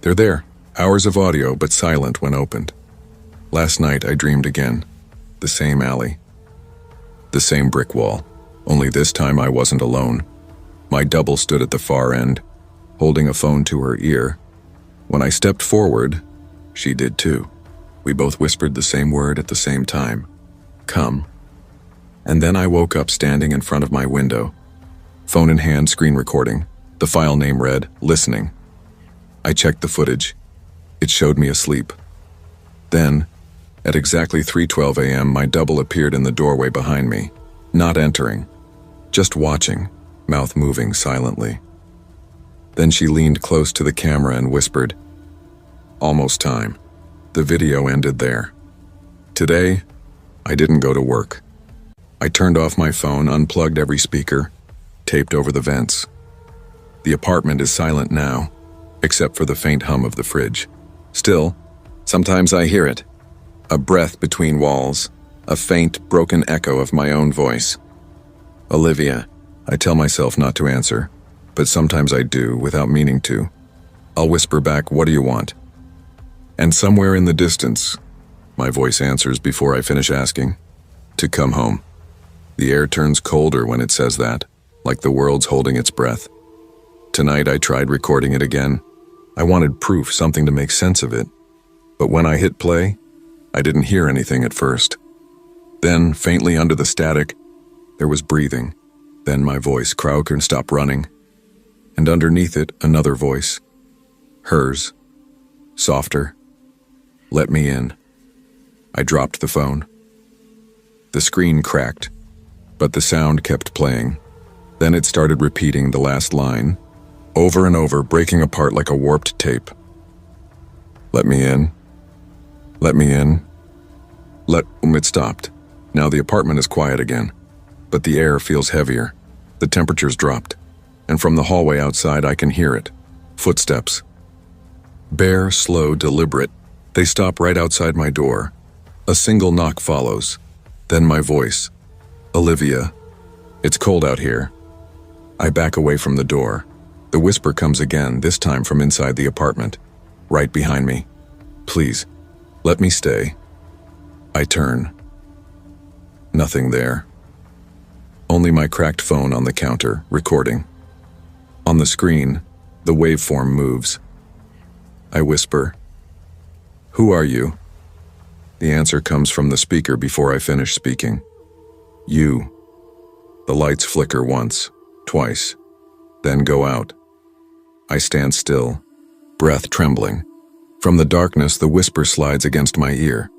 They're there, hours of audio, but silent when opened. Last night I dreamed again. The same alley. The same brick wall. Only this time I wasn't alone. My double stood at the far end, holding a phone to her ear. When I stepped forward, she did too. We both whispered the same word at the same time. "Come." And then I woke up standing in front of my window. Phone in hand, screen recording. The file name read, "Listening." I checked the footage. It showed me asleep. Then, at exactly 3:12 a.m., my double appeared in the doorway behind me, not entering, just watching, mouth moving silently. Then she leaned close to the camera and whispered, "Almost time." The video ended there. Today, I didn't go to work. I turned off my phone, unplugged every speaker, taped over the vents. The apartment is silent now, except for the faint hum of the fridge. Still, sometimes I hear it. A breath between walls, a faint, broken echo of my own voice. "Olivia." I tell myself not to answer, but sometimes I do without meaning to. I'll whisper back, "What do you want?" And somewhere in the distance, my voice answers before I finish asking, "To come home." The air turns colder when it says that, like the world's holding its breath. Tonight I tried recording it again. I wanted proof, something to make sense of it. But when I hit play, I didn't hear anything at first. Then, faintly under the static, there was breathing. Then my voice, "Crowker, stop running." And underneath it, another voice. Hers. Softer. "Let me in." I dropped the phone. The screen cracked, but the sound kept playing. Then it started repeating the last line, over and over, breaking apart like a warped tape. "Let me in. Let me in." It stopped. Now the apartment is quiet again, but the air feels heavier. The temperature's dropped, and from the hallway outside I can hear it. Footsteps. Bare, slow, deliberate. They stop right outside my door. A single knock follows. Then my voice. "Olivia, it's cold out here." I back away from the door. The whisper comes again, this time from inside the apartment, right behind me. "Please, let me stay." I turn. Nothing there. Only my cracked phone on the counter, recording. On the screen, the waveform moves. I whisper, "Who are you?" The answer comes from the speaker before I finish speaking. "You." The lights flicker once, twice, then go out. I stand still, breath trembling. From the darkness, the whisper slides against my ear.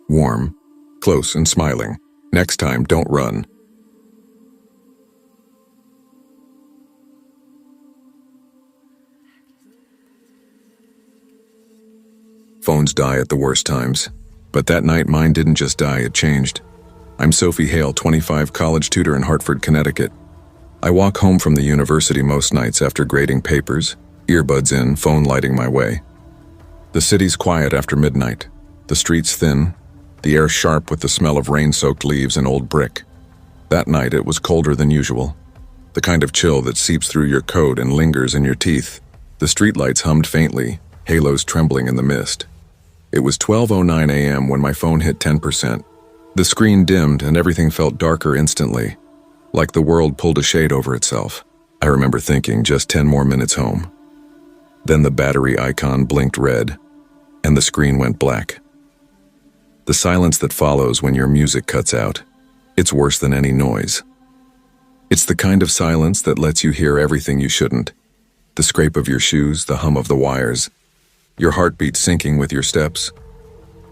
Warm, close and smiling. Next time, don't run. Phones die at the worst times. But that night, mine didn't just die, it changed. I'm Sophie Hale, 25, college tutor in Hartford, Connecticut. I walk home from the university most nights after grading papers, earbuds in, phone lighting my way. The city's quiet after midnight, the streets thin, the air sharp with the smell of rain-soaked leaves and old brick. That night it was colder than usual, the kind of chill that seeps through your coat and lingers in your teeth. The streetlights hummed faintly, halos trembling in the mist. It was 12:09 a.m. when my phone hit 10%. The screen dimmed and everything felt darker instantly, like the world pulled a shade over itself. I remember thinking, just 10 more minutes home. Then the battery icon blinked red, and the screen went black. The silence that follows when your music cuts out, it's worse than any noise. It's the kind of silence that lets you hear everything you shouldn't. The scrape of your shoes, the hum of the wires, your heartbeat syncing with your steps.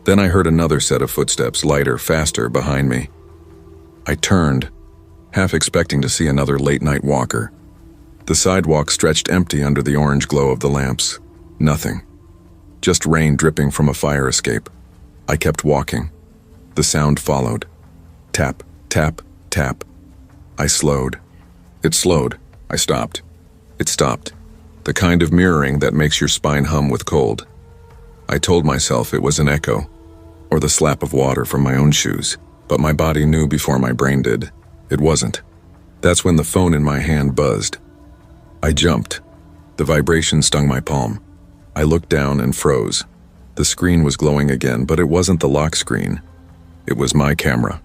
Then I heard another set of footsteps, lighter, faster, behind me. I turned, half expecting to see another late-night walker. The sidewalk stretched empty under the orange glow of the lamps. Nothing. Just rain dripping from a fire escape. I kept walking. The sound followed. Tap, tap, tap. I slowed. It slowed. I stopped. It stopped. The kind of mirroring that makes your spine hum with cold. I told myself it was an echo, or the slap of water from my own shoes, but my body knew before my brain did. It wasn't. That's when the phone in my hand buzzed. I jumped. The vibration stung my palm. I looked down and froze. The screen was glowing again, but it wasn't the lock screen. It was my camera,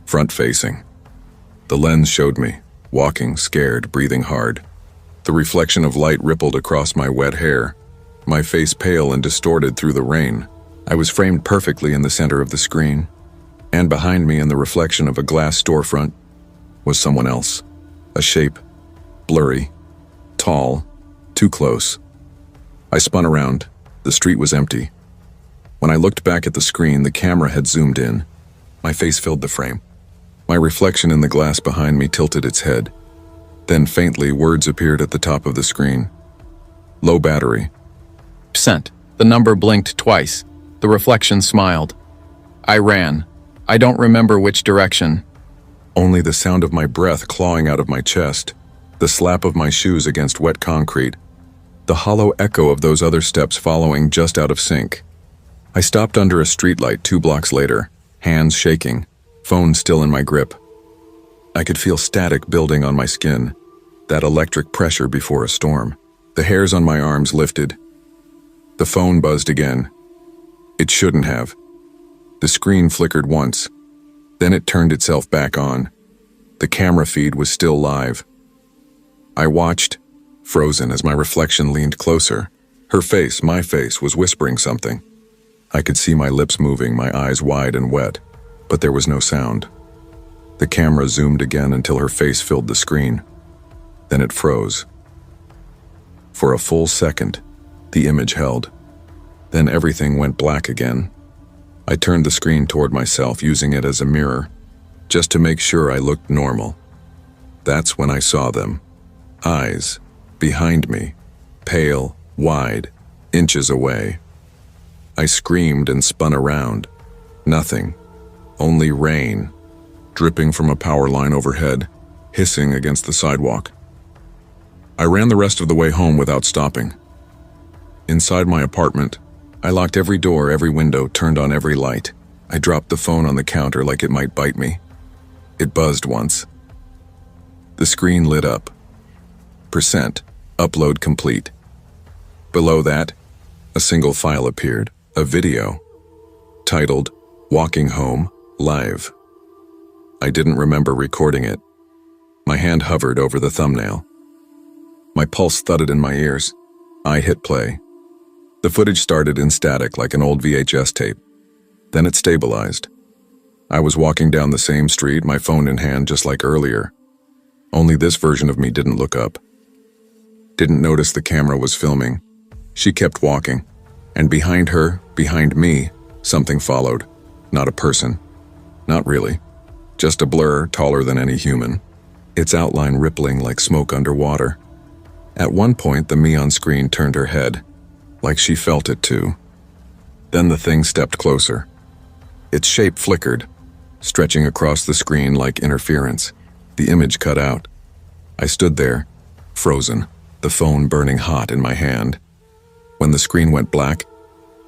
front-facing. The lens showed me, walking, scared, breathing hard. The reflection of light rippled across my wet hair, my face pale and distorted through the rain. I was framed perfectly in the center of the screen, and behind me in the reflection of a glass storefront was someone else. A shape, blurry, tall, too close. I spun around. The street was empty. When I looked back at the screen, the camera had zoomed in. My face filled the frame. My reflection in the glass behind me tilted its head. Then faintly, words appeared at the top of the screen. Low battery. Percent. The number blinked twice. The reflection smiled. I ran. I don't remember which direction. Only the sound of my breath clawing out of my chest, the slap of my shoes against wet concrete, the hollow echo of those other steps following just out of sync. I stopped under a streetlight 2 blocks later, hands shaking, phone still in my grip. I could feel static building on my skin, that electric pressure before a storm. The hairs on my arms lifted. The phone buzzed again. It shouldn't have. The screen flickered once. Then it turned itself back on. The camera feed was still live. I watched, frozen, as my reflection leaned closer. Her face, my face, was whispering something. I could see my lips moving, my eyes wide and wet, but there was no sound. The camera zoomed again until her face filled the screen. Then it froze. For a full second, the image held. Then everything went black again. I turned the screen toward myself, using it as a mirror, just to make sure I looked normal. That's when I saw them. Eyes, behind me, pale, wide, inches away. I screamed and spun around. Nothing. Only rain, dripping from a power line overhead, hissing against the sidewalk. I ran the rest of the way home without stopping. Inside my apartment, I locked every door, every window, turned on every light. I dropped the phone on the counter like it might bite me. It buzzed once. The screen lit up. Percent, upload complete. Below that, a single file appeared, a video, titled, Walking Home, Live. I didn't remember recording it. My hand hovered over the thumbnail. My pulse thudded in my ears. I hit play. The footage started in static like an old VHS tape. Then it stabilized. I was walking down the same street, my phone in hand just like earlier, Only this version of me didn't look up. Didn't notice the camera was filming. She kept walking, and behind her, behind me, something followed. Not a person. Not really. Just a blur taller than any human. Its outline rippling like smoke underwater. At one point, the me on screen turned her head, like she felt it too. Then the thing stepped closer. Its shape flickered, stretching across the screen like interference. The image cut out. I stood there, frozen, the phone burning hot in my hand. When the screen went black,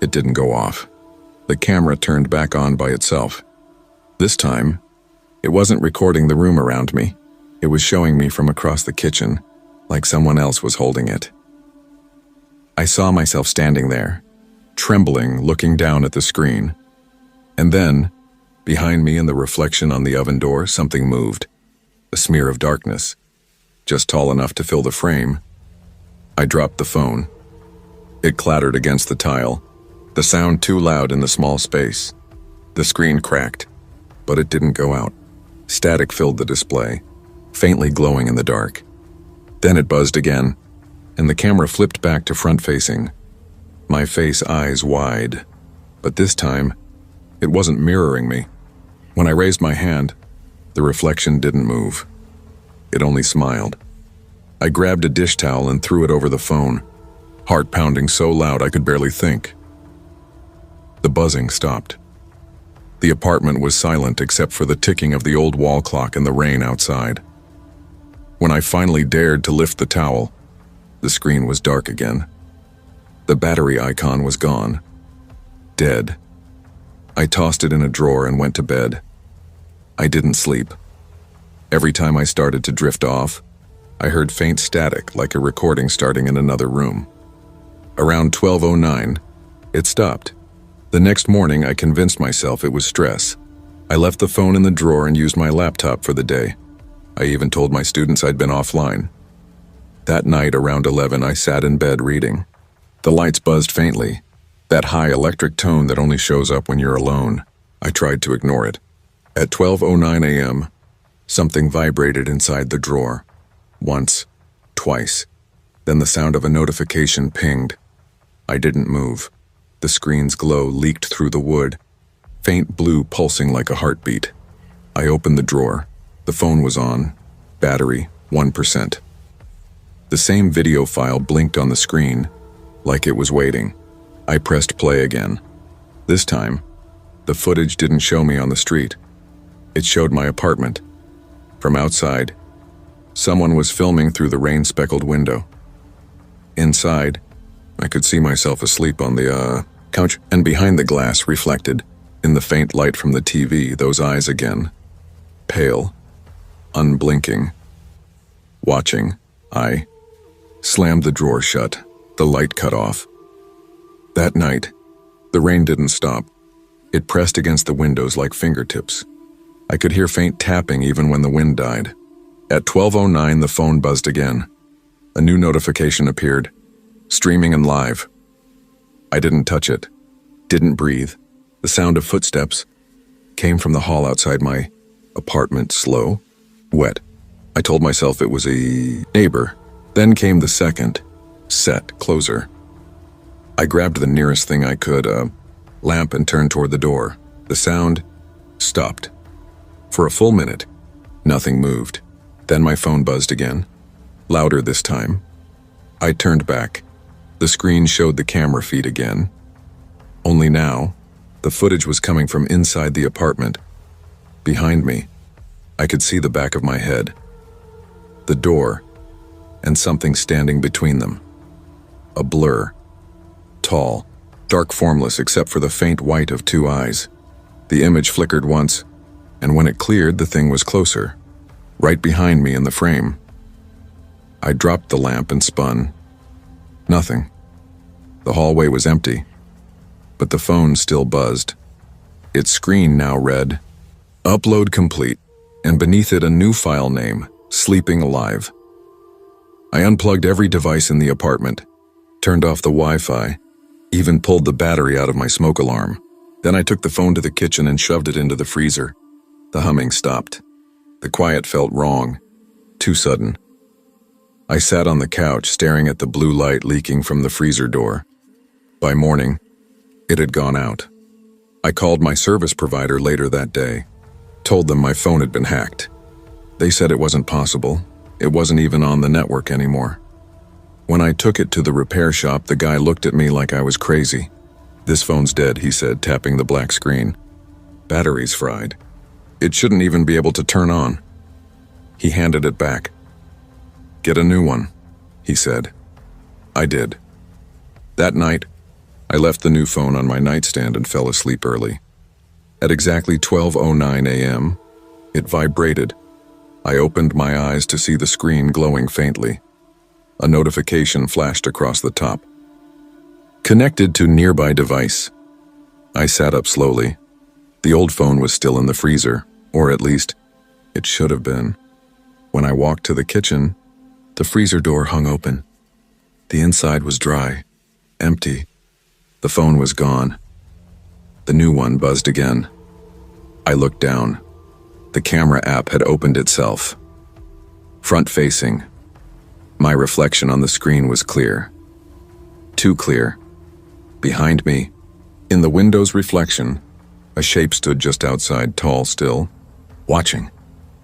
it didn't go off. The camera turned back on by itself. This time, it wasn't recording the room around me. It was showing me from across the kitchen, like someone else was holding it. I saw myself standing there, trembling, looking down at the screen. And then, behind me in the reflection on the oven door, something moved. A smear of darkness, just tall enough to fill the frame. I dropped the phone. It clattered against the tile, the sound too loud in the small space. The screen cracked, but it didn't go out. Static filled the display, faintly glowing in the dark. Then it buzzed again, and the camera flipped back to front-facing. My face, eyes wide, but this time, it wasn't mirroring me. When I raised my hand, the reflection didn't move. It only smiled. I grabbed a dish towel and threw it over the phone, heart pounding so loud I could barely think. The buzzing stopped. The apartment was silent except for the ticking of the old wall clock and the rain outside. When I finally dared to lift the towel, the screen was dark again. The battery icon was gone. Dead. I tossed it in a drawer and went to bed. I didn't sleep. Every time I started to drift off, I heard faint static like a recording starting in another room. Around 12:09, it stopped. The next morning, I convinced myself it was stress. I left the phone in the drawer and used my laptop for the day. I even told my students I'd been offline. That night, around 11, I sat in bed reading. The lights buzzed faintly, that high electric tone that only shows up when you're alone. I tried to ignore it. At 12:09 a.m., something vibrated inside the drawer. Once, twice. Then the sound of a notification pinged. I didn't move. The screen's glow leaked through the wood, faint blue pulsing like a heartbeat. I opened the drawer. The phone was on. Battery, 1%. The same video file blinked on the screen, like it was waiting. I pressed play again. This time, the footage didn't show me on the street. It showed my apartment. From outside, someone was filming through the rain-speckled window. Inside, I could see myself asleep on the couch, and behind the glass reflected, in the faint light from the TV, those eyes again. Pale, unblinking. Watching, I slammed the drawer shut, the light cut off. That night, the rain didn't stop. It pressed against the windows like fingertips. I could hear faint tapping even when the wind died. At 12:09, the phone buzzed again. A new notification appeared, streaming and live. I didn't touch it, didn't breathe. The sound of footsteps came from the hall outside my apartment, slow, wet. I told myself it was a neighbor. Then came the second, set, closer. I grabbed the nearest thing I could, a lamp, and turned toward the door. The sound stopped. For a full minute, nothing moved. Then my phone buzzed again, louder this time. I turned back. The screen showed the camera feed again. Only now, the footage was coming from inside the apartment. Behind me, I could see the back of my head, the door, and something standing between them. A blur. Tall, dark, formless except for the faint white of two eyes. The image flickered once, and when it cleared, the thing was closer, right behind me in the frame. I dropped the lamp and spun. Nothing. The hallway was empty, but the phone still buzzed. Its screen now read, "Upload complete," and beneath it a new file name, "Sleeping Alive." I unplugged every device in the apartment, turned off the Wi-Fi, even pulled the battery out of my smoke alarm. Then I took the phone to the kitchen and shoved it into the freezer. The humming stopped. The quiet felt wrong. Too sudden. I sat on the couch staring at the blue light leaking from the freezer door. By morning, it had gone out. I called my service provider later that day, told them my phone had been hacked. They said it wasn't possible. It wasn't even on the network anymore. When I took it to the repair shop, the guy looked at me like I was crazy. "This phone's dead," he said, tapping the black screen. "Battery's fried. It shouldn't even be able to turn on." He handed it back. "Get a new one," he said. I did. That night, I left the new phone on my nightstand and fell asleep early. At exactly 12:09 a.m., it vibrated. I opened my eyes to see the screen glowing faintly. A notification flashed across the top. Connected to nearby device. I sat up slowly. The old phone was still in the freezer, or at least, it should have been. When I walked to the kitchen, the freezer door hung open. The inside was dry, empty. The phone was gone. The new one buzzed again. I looked down. The camera app had opened itself. Front-facing. My reflection on the screen was clear. Too clear. Behind me, in the window's reflection, a shape stood just outside, tall still, watching.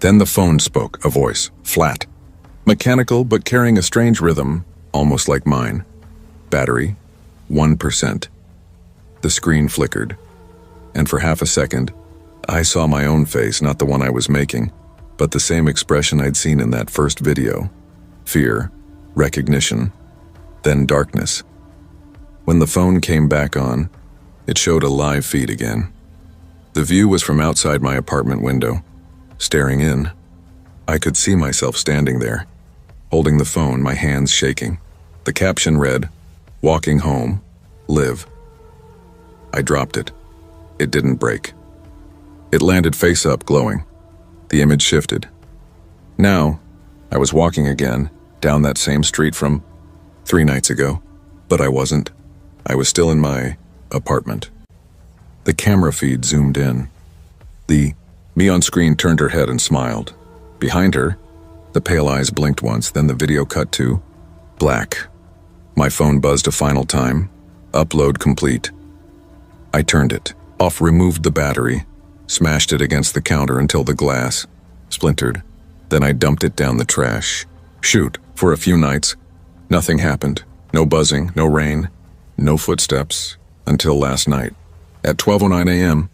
Then the phone spoke, a voice, flat, mechanical but carrying a strange rhythm, almost like mine. Battery, 1%. The screen flickered, and for half a second, I saw my own face, not the one I was making, but the same expression I'd seen in that first video. Fear, recognition, then darkness. When the phone came back on, it showed a live feed again. The view was from outside my apartment window. Staring in, I could see myself standing there, holding the phone, my hands shaking. The caption read, "Walking home, live." I dropped it. It didn't break. It landed face up, glowing. The image shifted. Now, I was walking again, down that same street from 3 nights ago, but I wasn't. I was still in my apartment. The camera feed zoomed in. The me on screen turned her head and smiled. Behind her, the pale eyes blinked once, then the video cut to black. My phone buzzed a final time. Upload complete. I turned it off, removed the battery, smashed it against the counter until the glass splintered. Then I dumped it down the trash. Shoot, for a few nights, nothing happened. No buzzing, no rain, no footsteps, until last night. At 12:09 a.m.,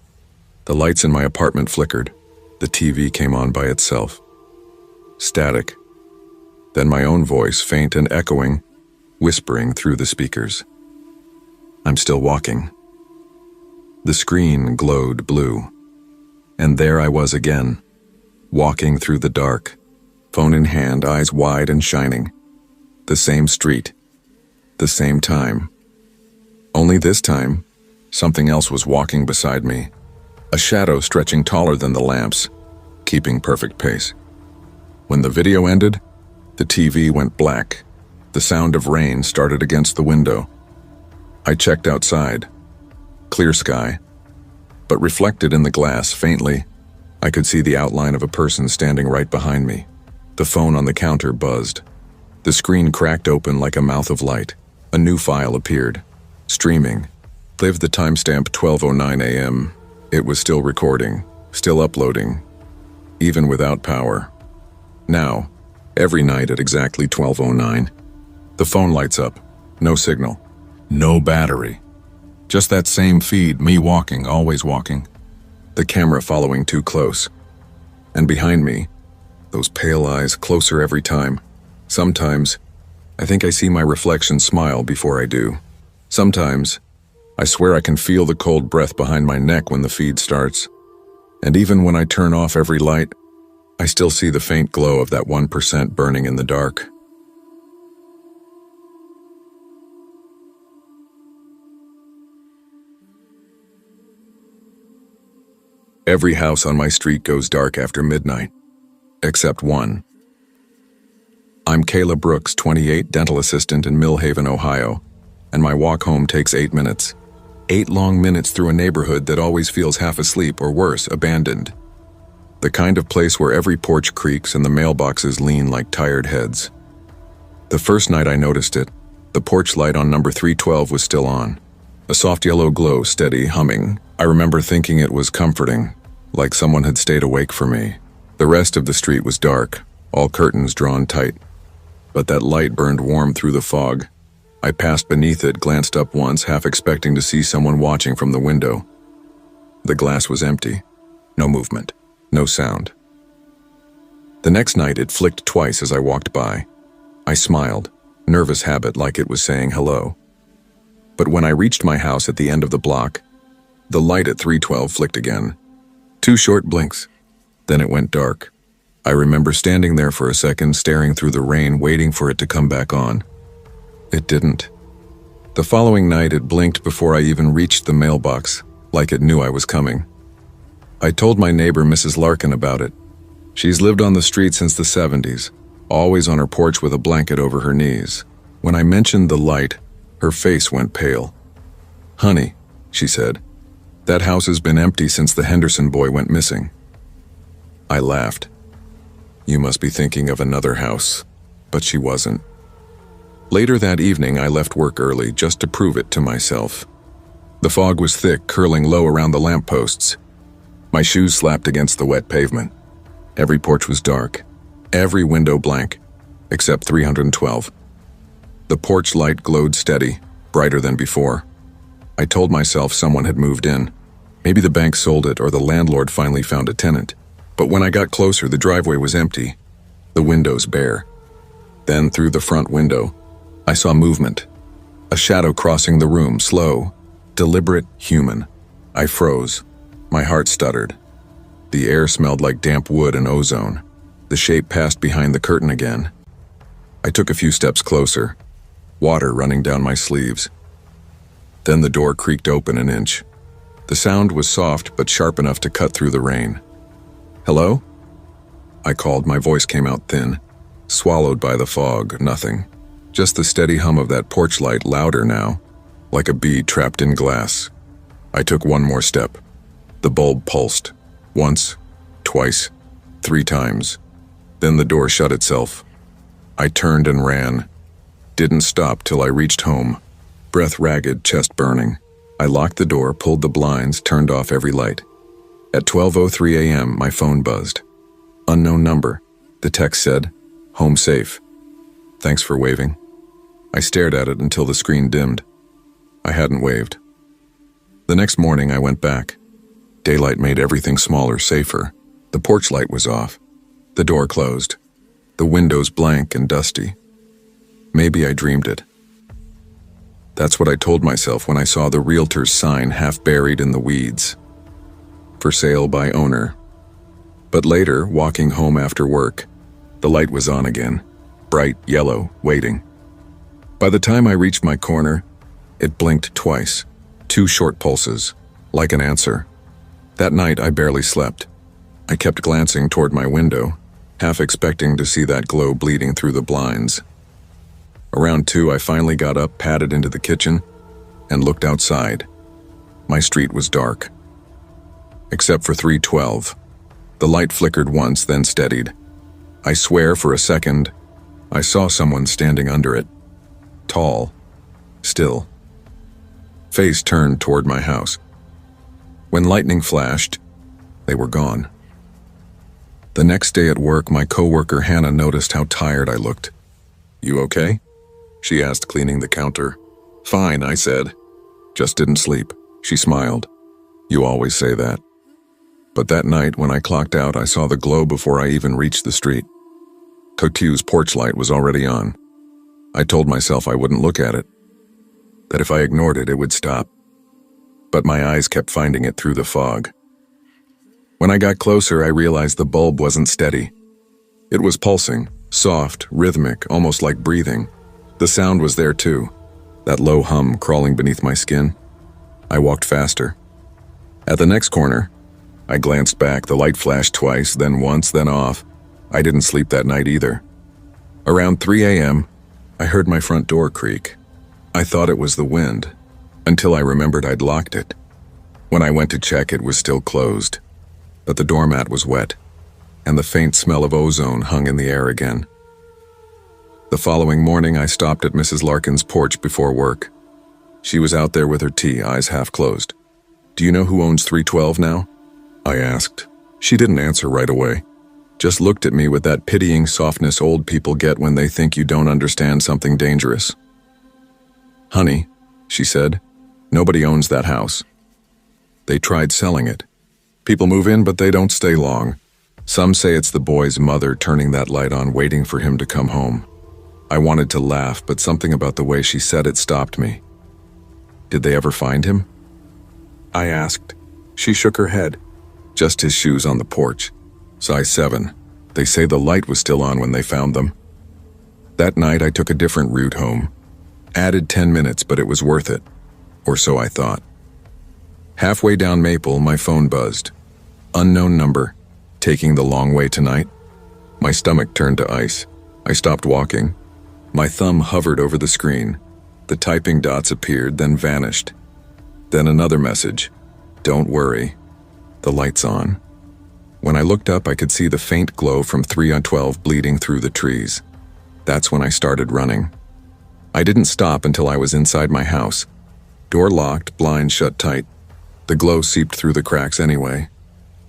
the lights in my apartment flickered. The TV came on by itself. Static. Then my own voice, faint and echoing, whispering through the speakers. I'm still walking. The screen glowed blue. And there I was again, walking through the dark, phone in hand, eyes wide and shining. The same street. The same time. Only this time, something else was walking beside me. A shadow stretching taller than the lamps, keeping perfect pace. When the video ended, the TV went black. The sound of rain started against the window. I checked outside. Clear sky. But reflected in the glass faintly, I could see the outline of a person standing right behind me. The phone on the counter buzzed. The screen cracked open like a mouth of light. A new file appeared. Streaming. Lived the timestamp 12:09 a.m. It was still recording, still uploading, even without power. Now, every night at exactly 12:09, the phone lights up. No signal. No battery. Just that same feed, me walking, always walking. The camera following too close. And behind me, those pale eyes closer every time. Sometimes, I think I see my reflection smile before I do. Sometimes, I swear I can feel the cold breath behind my neck when the feed starts. And even when I turn off every light, I still see the faint glow of that 1% burning in the dark. Every house on my street goes dark after midnight, except one. I'm Kayla Brooks, 28, dental assistant in Millhaven, Ohio, and my walk home takes 8 minutes. 8 long minutes through a neighborhood that always feels half asleep or worse, abandoned. The kind of place where every porch creaks and the mailboxes lean like tired heads. The first night I noticed it, the porch light on number 312 was still on. A soft yellow glow, steady, humming. I remember thinking it was comforting, like someone had stayed awake for me. The rest of the street was dark, all curtains drawn tight. But that light burned warm through the fog. I passed beneath it, glanced up once, half expecting to see someone watching from the window. The glass was empty. No movement. No sound. The next night it flicked twice as I walked by. I smiled, nervous habit like it was saying hello. But when I reached my house at the end of the block, the light at 312 flicked again. 2 short blinks. Then it went dark. I remember standing there for a second, staring through the rain, waiting for it to come back on. It didn't. The following night it blinked before I even reached the mailbox, like it knew I was coming. I told my neighbor, Mrs. Larkin, about it. She's lived on the street since the 70s, always on her porch with a blanket over her knees. When I mentioned the light, her face went pale. "Honey," she said, "that house has been empty since the Henderson boy went missing." I laughed. "You must be thinking of another house," but she wasn't. Later that evening, I left work early just to prove it to myself. The fog was thick, curling low around the lampposts. My shoes slapped against the wet pavement. Every porch was dark, every window blank, except 312. The porch light glowed steady, brighter than before. I told myself someone had moved in. Maybe the bank sold it or the landlord finally found a tenant. But when I got closer, the driveway was empty, the windows bare. Then through the front window, I saw movement. A shadow crossing the room, slow, deliberate, human. I froze. My heart stuttered. The air smelled like damp wood and ozone. The shape passed behind the curtain again. I took a few steps closer, water running down my sleeves. Then the door creaked open an inch. The sound was soft but sharp enough to cut through the rain. "Hello?" I called. My voice came out thin, swallowed by the fog. Nothing. Just the steady hum of that porch light, louder now, like a bee trapped in glass. I took one more step. The bulb pulsed. Once, twice, 3 times. Then the door shut itself. I turned and ran. Didn't stop till I reached home, breath ragged, chest burning. I locked the door, pulled the blinds, turned off every light. At 12:03 a.m., my phone buzzed. Unknown number. The text said, "Home safe. Thanks for waving." I stared at it until the screen dimmed. I hadn't waved. The next morning, I went back. Daylight made everything smaller, safer. The porch light was off. The door closed. The windows blank and dusty. Maybe I dreamed it. That's what I told myself when I saw the realtor's sign half buried in the weeds. For sale by owner. But later, walking home after work, the light was on again, bright yellow, waiting. By the time I reached my corner, it blinked twice, 2 short pulses, like an answer. That night I barely slept. I kept glancing toward my window, half expecting to see that glow bleeding through the blinds. Around 2, I finally got up, padded into the kitchen, and looked outside. My street was dark. Except for 312. The light flickered once, then steadied. I swear for a second, I saw someone standing under it. Tall. Still. Face turned toward my house. When lightning flashed, they were gone. The next day at work, my coworker Hannah noticed how tired I looked. "You okay?" she asked, cleaning the counter. "Fine," I said. "Just didn't sleep." She smiled. "You always say that." But that night, when I clocked out, I saw the glow before I even reached the street. Totu's porch light was already on. I told myself I wouldn't look at it, that if I ignored it, it would stop. But my eyes kept finding it through the fog. When I got closer, I realized the bulb wasn't steady. It was pulsing, soft, rhythmic, almost like breathing. The sound was there too, that low hum crawling beneath my skin. I walked faster. At the next corner, I glanced back. The light flashed twice, then once, then off. I didn't sleep that night either. Around 3 a.m., I heard my front door creak. I thought it was the wind, until I remembered I'd locked it. When I went to check, it was still closed, but the doormat was wet. and the faint smell of ozone hung in the air again. The following morning, I stopped at Mrs. Larkin's porch before work. She was out there with her tea, eyes half closed. "Do you know who owns 312 now?" I asked. She didn't answer right away. Just looked at me with that pitying softness old people get when they think you don't understand something dangerous. "Honey," she said, "nobody owns that house. They tried selling it. People move in, but they don't stay long. Some say it's the boy's mother turning that light on, waiting for him to come home." I wanted to laugh, but something about the way she said it stopped me. "Did they ever find him?" I asked. She shook her head. "Just his shoes on the porch. Size 7. They say the light was still on when they found them." That night I took a different route home. Added 10 minutes, but it was worth it. Or so I thought. Halfway down Maple, my phone buzzed. Unknown number. Taking the long way tonight? My stomach turned to ice. I stopped walking. My thumb hovered over the screen. The typing dots appeared, then vanished. Then another message. "Don't worry. The light's on." When I looked up, I could see the faint glow from 312 bleeding through the trees. That's when I started running. I didn't stop until I was inside my house. Door locked, blinds shut tight. The glow seeped through the cracks anyway.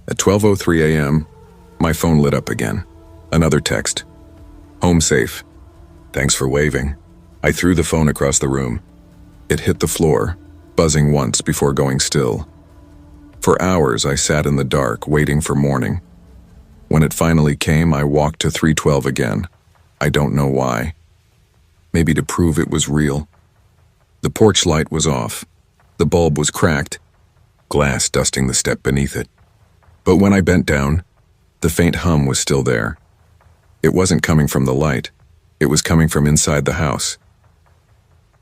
At 12:03 a.m., my phone lit up again. Another text. "Home safe. Thanks for waving." I threw the phone across the room. It hit the floor, buzzing once before going still. For hours, I sat in the dark, waiting for morning. When it finally came, I walked to 312 again. I don't know why. Maybe to prove it was real. The porch light was off. The bulb was cracked, glass dusting the step beneath it. But when I bent down, the faint hum was still there. It wasn't coming from the light. It was coming from inside the house.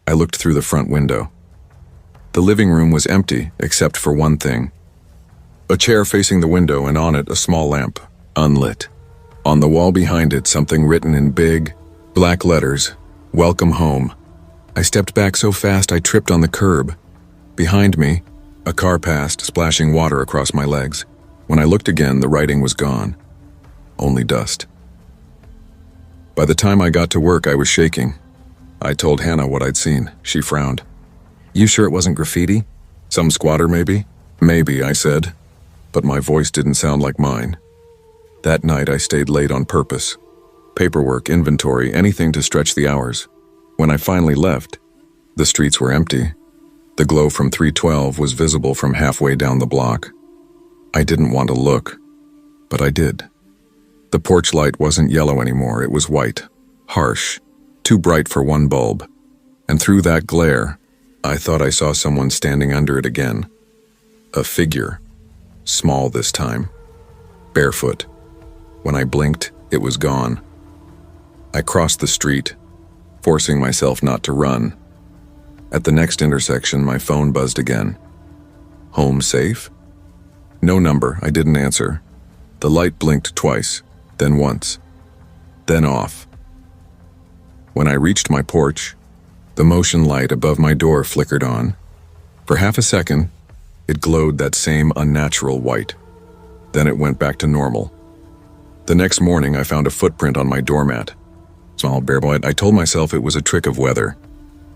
I looked through the front window. The living room was empty, except for one thing. A chair facing the window, and on it a small lamp, unlit. On the wall behind it, something written in big, black letters, "Welcome home." I stepped back so fast I tripped on the curb. Behind me, a car passed, splashing water across my legs. When I looked again, the writing was gone. Only dust. By the time I got to work, I was shaking. I told Hannah what I'd seen. She frowned. "You sure it wasn't graffiti? Some squatter, maybe?" "Maybe," I said, but my voice didn't sound like mine. That night, I stayed late on purpose. Paperwork, inventory, anything to stretch the hours. When I finally left, the streets were empty. The glow from 312 was visible from halfway down the block. I didn't want to look, but I did. The porch light wasn't yellow anymore, it was white, harsh, too bright for one bulb. And through that glare, I thought I saw someone standing under it again. A figure, small this time, barefoot. When I blinked, it was gone. I crossed the street, forcing myself not to run. At the next intersection, my phone buzzed again. "Home safe?" No number, I didn't answer. The light blinked twice, then once, then off. When I reached my porch, the motion light above my door flickered on. For half a second, it glowed that same unnatural white. Then it went back to normal. The next morning, I found a footprint on my doormat. Small bare boy. I told myself it was a trick of weather.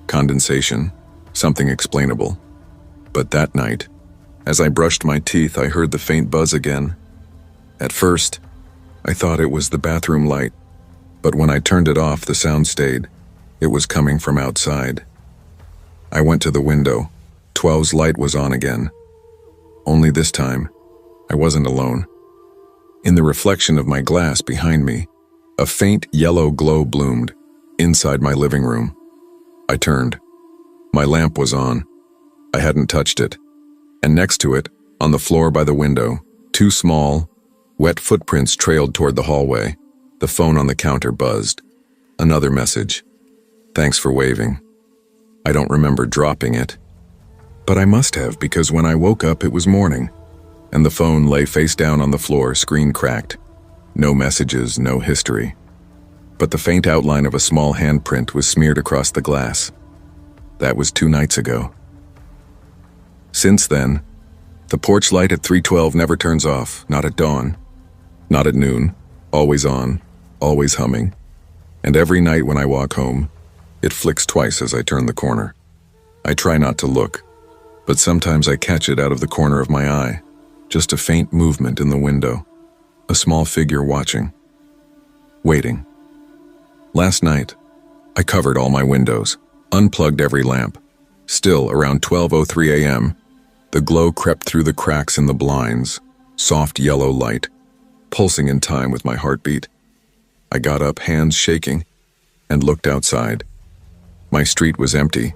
Condensation, something explainable. But that night, as I brushed my teeth, I heard the faint buzz again. At first, I thought it was the bathroom light, but when I turned it off, the sound stayed. It was coming from outside. I went to the window. 12's light was on again. Only this time, I wasn't alone. In the reflection of my glass behind me, a faint yellow glow bloomed inside my living room. I turned. My lamp was on. I hadn't touched it. And next to it, on the floor by the window, two small, wet footprints trailed toward the hallway. The phone on the counter buzzed. Another message. "Thanks for waving." I don't remember dropping it. But I must have, because when I woke up, it was morning, and the phone lay face down on the floor, screen cracked. No messages, no history. But the faint outline of a small handprint was smeared across the glass. That was 2 nights ago. Since then, the porch light at 312 never turns off, not at dawn. Not at noon, always on, always humming. And every night when I walk home, it flicks twice as I turn the corner. I try not to look, but sometimes I catch it out of the corner of my eye. Just a faint movement in the window. A small figure watching. Waiting. Last night, I covered all my windows, unplugged every lamp. Still, around 12:03 a.m., the glow crept through the cracks in the blinds, soft yellow light, pulsing in time with my heartbeat. I got up, hands shaking, and looked outside. My street was empty.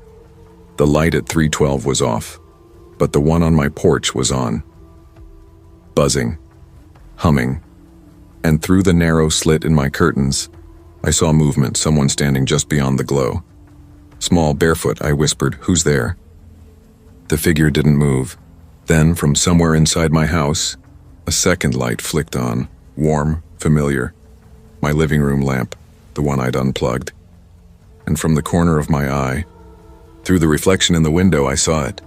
The light at 312 was off, but the one on my porch was on. Buzzing, humming, and through the narrow slit in my curtains, I saw movement, someone standing just beyond the glow. Small, barefoot, I whispered, "Who's there?" The figure didn't move. Then, from somewhere inside my house, a second light flicked on, warm, familiar. My living room lamp, the one I'd unplugged. And from the corner of my eye, through the reflection in the window, I saw it.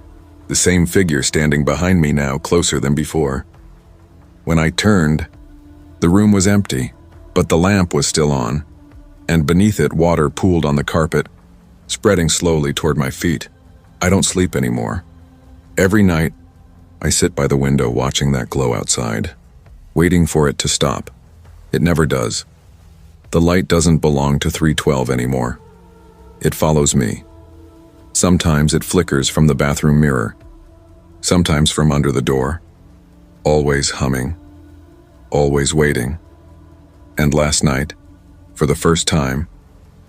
The same figure standing behind me now, closer than before. When I turned, the room was empty, but the lamp was still on, and beneath it water pooled on the carpet, spreading slowly toward my feet. I don't sleep anymore. Every night, I sit by the window watching that glow outside, waiting for it to stop. It never does. The light doesn't belong to 312 anymore. It follows me. Sometimes it flickers from the bathroom mirror, sometimes from under the door, always humming, always waiting. And last night, for the first time,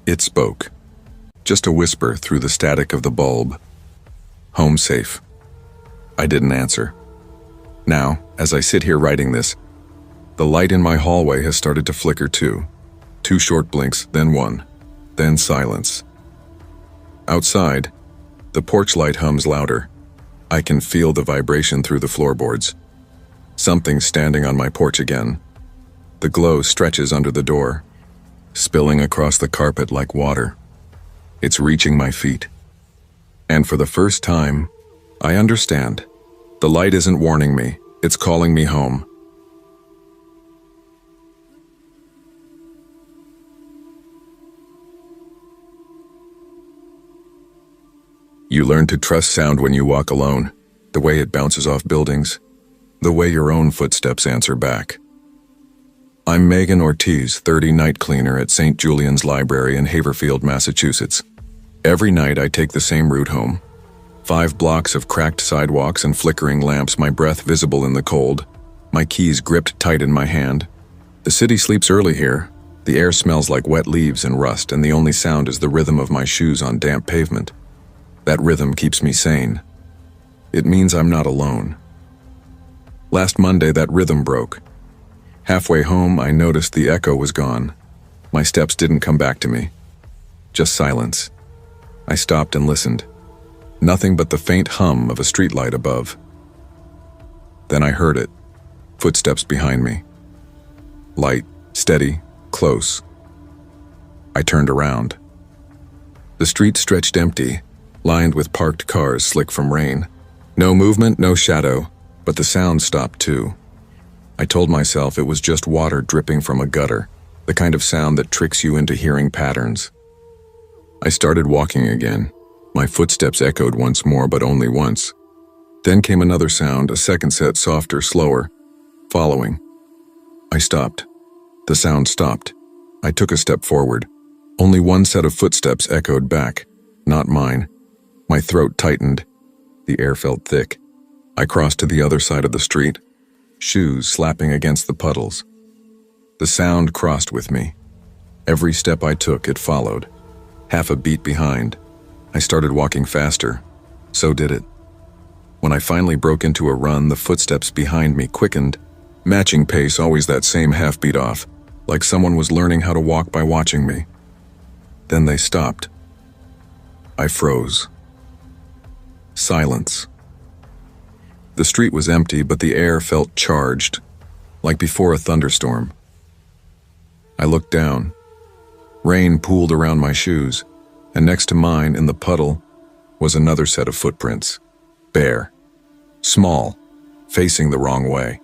it spoke. Just a whisper through the static of the bulb. "Home safe." I didn't answer. Now, as I sit here writing this, the light in my hallway has started to flicker too. 2 short blinks, then 1, then silence. Outside, the porch light hums louder. I can feel the vibration through the floorboards. Something's standing on my porch again. The glow stretches under the door, spilling across the carpet like water. It's reaching my feet. And for the first time, I understand. The light isn't warning me, it's calling me home. You learn to trust sound when you walk alone, the way it bounces off buildings, the way your own footsteps answer back. I'm Megan Ortiz, 30 night cleaner at St. Julian's Library in Haverfield, Massachusetts. Every night I take the same route home. 5 blocks of cracked sidewalks and flickering lamps, my breath visible in the cold, my keys gripped tight in my hand. The city sleeps early here. The air smells like wet leaves and rust, and the only sound is the rhythm of my shoes on damp pavement. That rhythm keeps me sane. It means I'm not alone. Last Monday, that rhythm broke. Halfway home, I noticed the echo was gone. My steps didn't come back to me. Just silence. I stopped and listened. Nothing but the faint hum of a streetlight above. Then I heard it. Footsteps behind me. Light, steady, close. I turned around. The street stretched empty, lined with parked cars slick from rain. No movement, no shadow, but the sound stopped too. I told myself it was just water dripping from a gutter, the kind of sound that tricks you into hearing patterns. I started walking again. My footsteps echoed once more, but only once. Then came another sound, a second set, softer, slower, following. I stopped. The sound stopped. I took a step forward. Only one set of footsteps echoed back, not mine. My throat tightened. The air felt thick. I crossed to the other side of the street, shoes slapping against the puddles. The sound crossed with me. Every step I took, it followed. Half a beat behind. I started walking faster. So did it. When I finally broke into a run, the footsteps behind me quickened, matching pace, always that same half beat off, like someone was learning how to walk by watching me. Then they stopped. I froze. Silence. The street was empty, but the air felt charged, like before a thunderstorm. I looked down. Rain pooled around my shoes, and next to mine, in the puddle, was another set of footprints. Bare. Small. Facing the wrong way.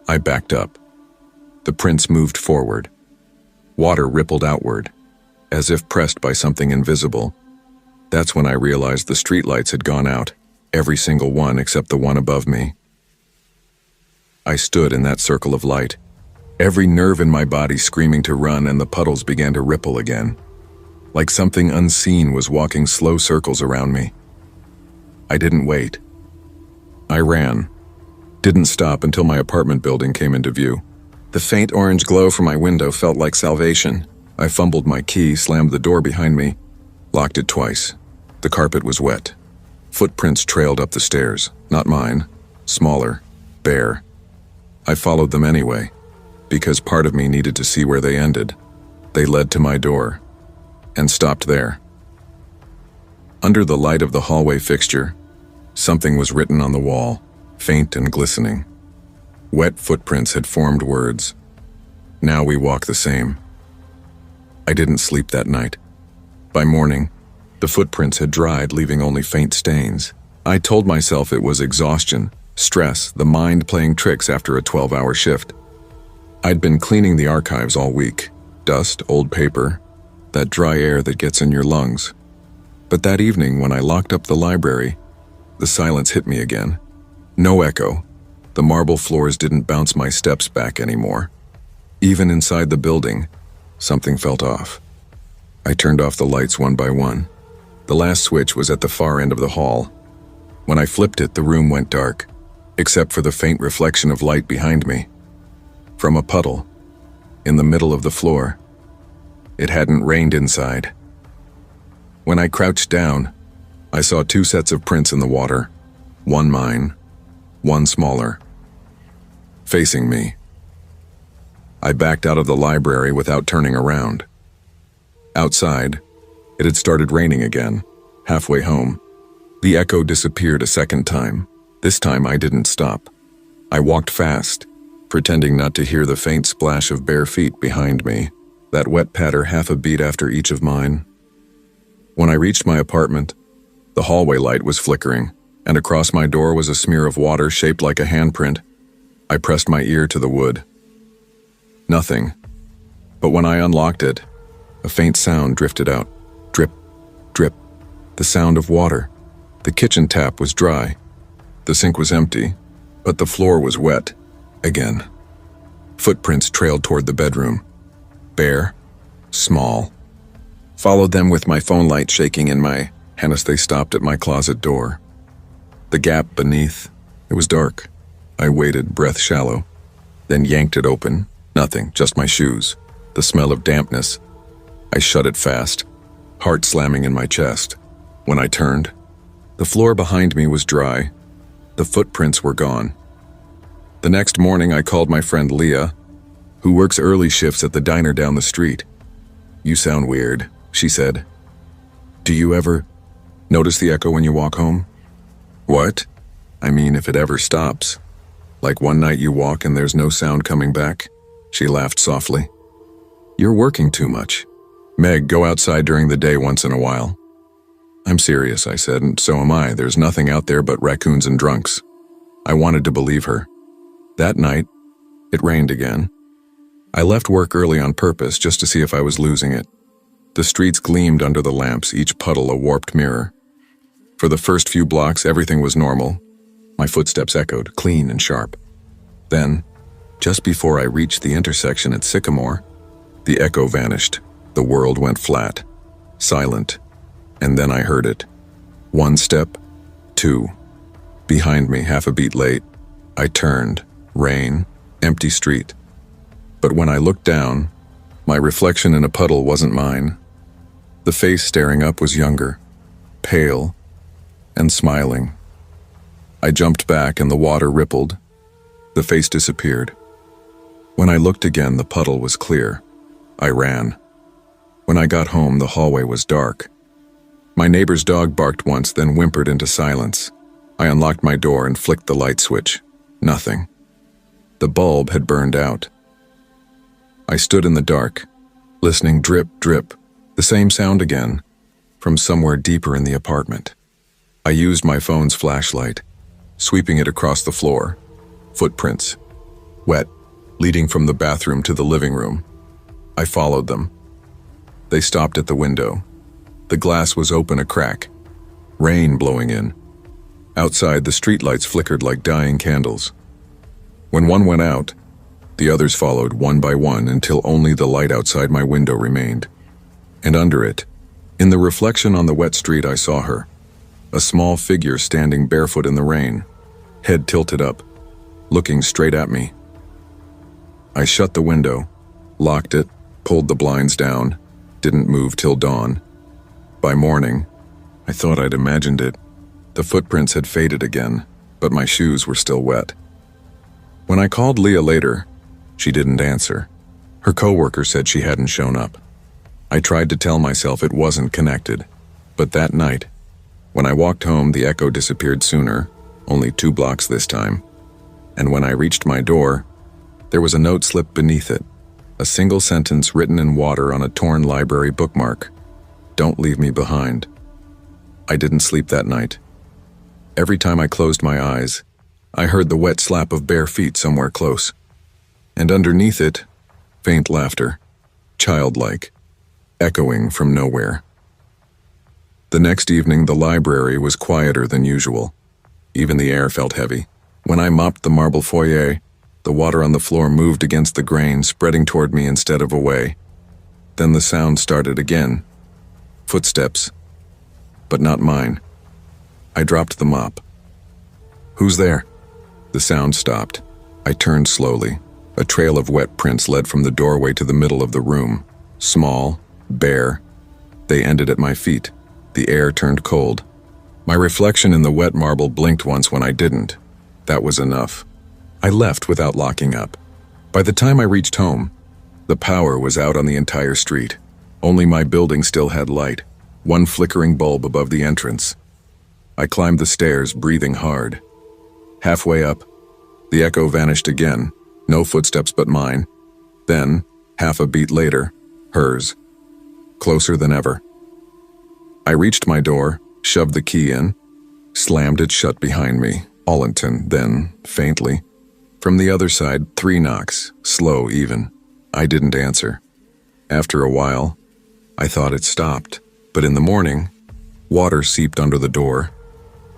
I backed up. The prints moved forward. Water rippled outward, as if pressed by something invisible. That's when I realized the streetlights had gone out, every single one except the one above me. I stood in that circle of light, every nerve in my body screaming to run, and the puddles began to ripple again, like something unseen was walking slow circles around me. I didn't wait. I ran. Didn't stop until my apartment building came into view. The faint orange glow from my window felt like salvation. I fumbled my key, slammed the door behind me, locked it twice. The carpet was wet. Footprints trailed up the stairs, not mine, smaller, bare. I followed them anyway, because part of me needed to see where they ended. They led to my door, and stopped there. Under the light of the hallway fixture, something was written on the wall, faint and glistening. Wet footprints had formed words. Now we walk the same. I didn't sleep that night. By morning, the footprints had dried, leaving only faint stains. I told myself it was exhaustion, stress, the mind playing tricks after a 12-hour shift. I'd been cleaning the archives all week. Dust, old paper, that dry air that gets in your lungs. But that evening, when I locked up the library, the silence hit me again. No echo. The marble floors didn't bounce my steps back anymore. Even inside the building, something felt off. I turned off the lights one by one. The last switch was at the far end of the hall. When I flipped it, the room went dark, except for the faint reflection of light behind me. From a puddle, in the middle of the floor. It hadn't rained inside. When I crouched down, I saw two sets of prints in the water, one mine, one smaller, facing me. I backed out of the library without turning around. Outside, it had started raining again. Halfway home, the echo disappeared a second time. This time I didn't stop. I walked fast, pretending not to hear the faint splash of bare feet behind me, that wet patter half a beat after each of mine. When I reached my apartment, the hallway light was flickering, and across my door was a smear of water shaped like a handprint. I pressed my ear to the wood. Nothing. But when I unlocked it, a faint sound drifted out. Drip, drip. The sound of water. The kitchen tap was dry. The sink was empty, but the floor was wet. Again. Footprints trailed toward the bedroom. Bare, small. Followed them with my phone light shaking in my hand as they stopped at my closet door. The gap beneath, it was dark. I waited, breath shallow, then yanked it open. Nothing, just my shoes. The smell of dampness. I shut it fast, heart slamming in my chest. When I turned, the floor behind me was dry. The footprints were gone. The next morning, I called my friend Leah, who works early shifts at the diner down the street. "You sound weird," she said. "Do you ever notice the echo when you walk home?" "What?" "I mean, if it ever stops. Like one night you walk and there's no sound coming back." She laughed softly. "You're working too much. Meg, go outside during the day once in a while." "I'm serious," I said, "and so am I. There's nothing out there but raccoons and drunks." I wanted to believe her. That night, it rained again. I left work early on purpose just to see if I was losing it. The streets gleamed under the lamps, each puddle a warped mirror. For the first few blocks, everything was normal. My footsteps echoed, clean and sharp. Then, just before I reached the intersection at Sycamore, the echo vanished. The world went flat, silent, and then I heard it. One step, two. Behind me, half a beat late, I turned. Rain, empty street. But when I looked down, my reflection in a puddle wasn't mine. The face staring up was younger, pale, and smiling. I jumped back and the water rippled. The face disappeared. When I looked again, the puddle was clear. I ran. When I got home, the hallway was dark. My neighbor's dog barked once, then whimpered into silence. I unlocked my door and flicked the light switch. Nothing. The bulb had burned out. I stood in the dark, listening drip, drip, the same sound again, from somewhere deeper in the apartment. I used my phone's flashlight, sweeping it across the floor. Footprints. Wet, leading from the bathroom to the living room. I followed them. They stopped at the window. The glass was open a crack, rain blowing in. Outside, the streetlights flickered like dying candles. When one went out, the others followed one by one until only the light outside my window remained. And under it, in the reflection on the wet street, I saw her, a small figure standing barefoot in the rain, head tilted up, looking straight at me. I shut the window, locked it, pulled the blinds down, didn't move till dawn. By morning, I thought I'd imagined it. The footprints had faded again, but my shoes were still wet. When I called Leah later, she didn't answer. Her coworker said she hadn't shown up. I tried to tell myself it wasn't connected, but that night, when I walked home, the echo disappeared sooner, only 2 blocks this time. And when I reached my door, there was a note slipped beneath it, a single sentence written in water on a torn library bookmark. Don't leave me behind. I didn't sleep that night. Every time I closed my eyes, I heard the wet slap of bare feet somewhere close. And underneath it, faint laughter, childlike, echoing from nowhere. The next evening, the library was quieter than usual. Even the air felt heavy. When I mopped the marble foyer, the water on the floor moved against the grain, spreading toward me instead of away. Then the sound started again. Footsteps, but not mine. I dropped the mop. Who's there? The sound stopped. I turned slowly. A trail of wet prints led from the doorway to the middle of the room. Small, bare. They ended at my feet. The air turned cold. My reflection in the wet marble blinked once when I didn't. That was enough. I left without locking up. By the time I reached home, the power was out on the entire street. Only my building still had light, one flickering bulb above the entrance. I climbed the stairs, breathing hard. Halfway up, the echo vanished again, no footsteps but mine. Then, half a beat later, hers, closer than ever. I reached my door, shoved the key in, slammed it shut behind me. Allenton, then, faintly. From the other side, 3 knocks, slow even. I didn't answer. After a while, I thought it stopped, but in the morning, water seeped under the door,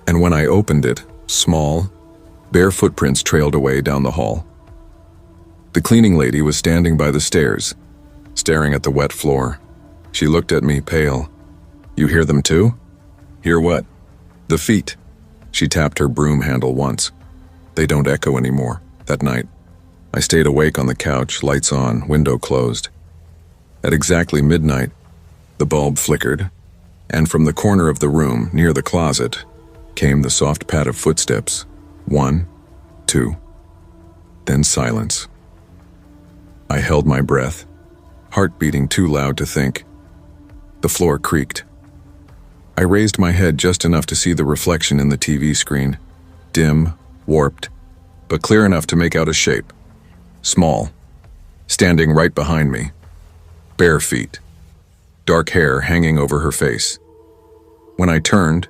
and when I opened it, small, bare footprints trailed away down the hall. The cleaning lady was standing by the stairs, staring at the wet floor. She looked at me, pale. You hear them too? Hear what? The feet. She tapped her broom handle once. They don't echo anymore. That night, I stayed awake on the couch, lights on, window closed. At exactly midnight, the bulb flickered, and from the corner of the room, near the closet, came the soft pad of footsteps. 1, 2, then silence. I held my breath, heart beating too loud to think. The floor creaked. I raised my head just enough to see the reflection in the TV screen, dim, warped, but clear enough to make out a shape. Small, standing right behind me. Bare feet, dark hair hanging over her face. When I turned,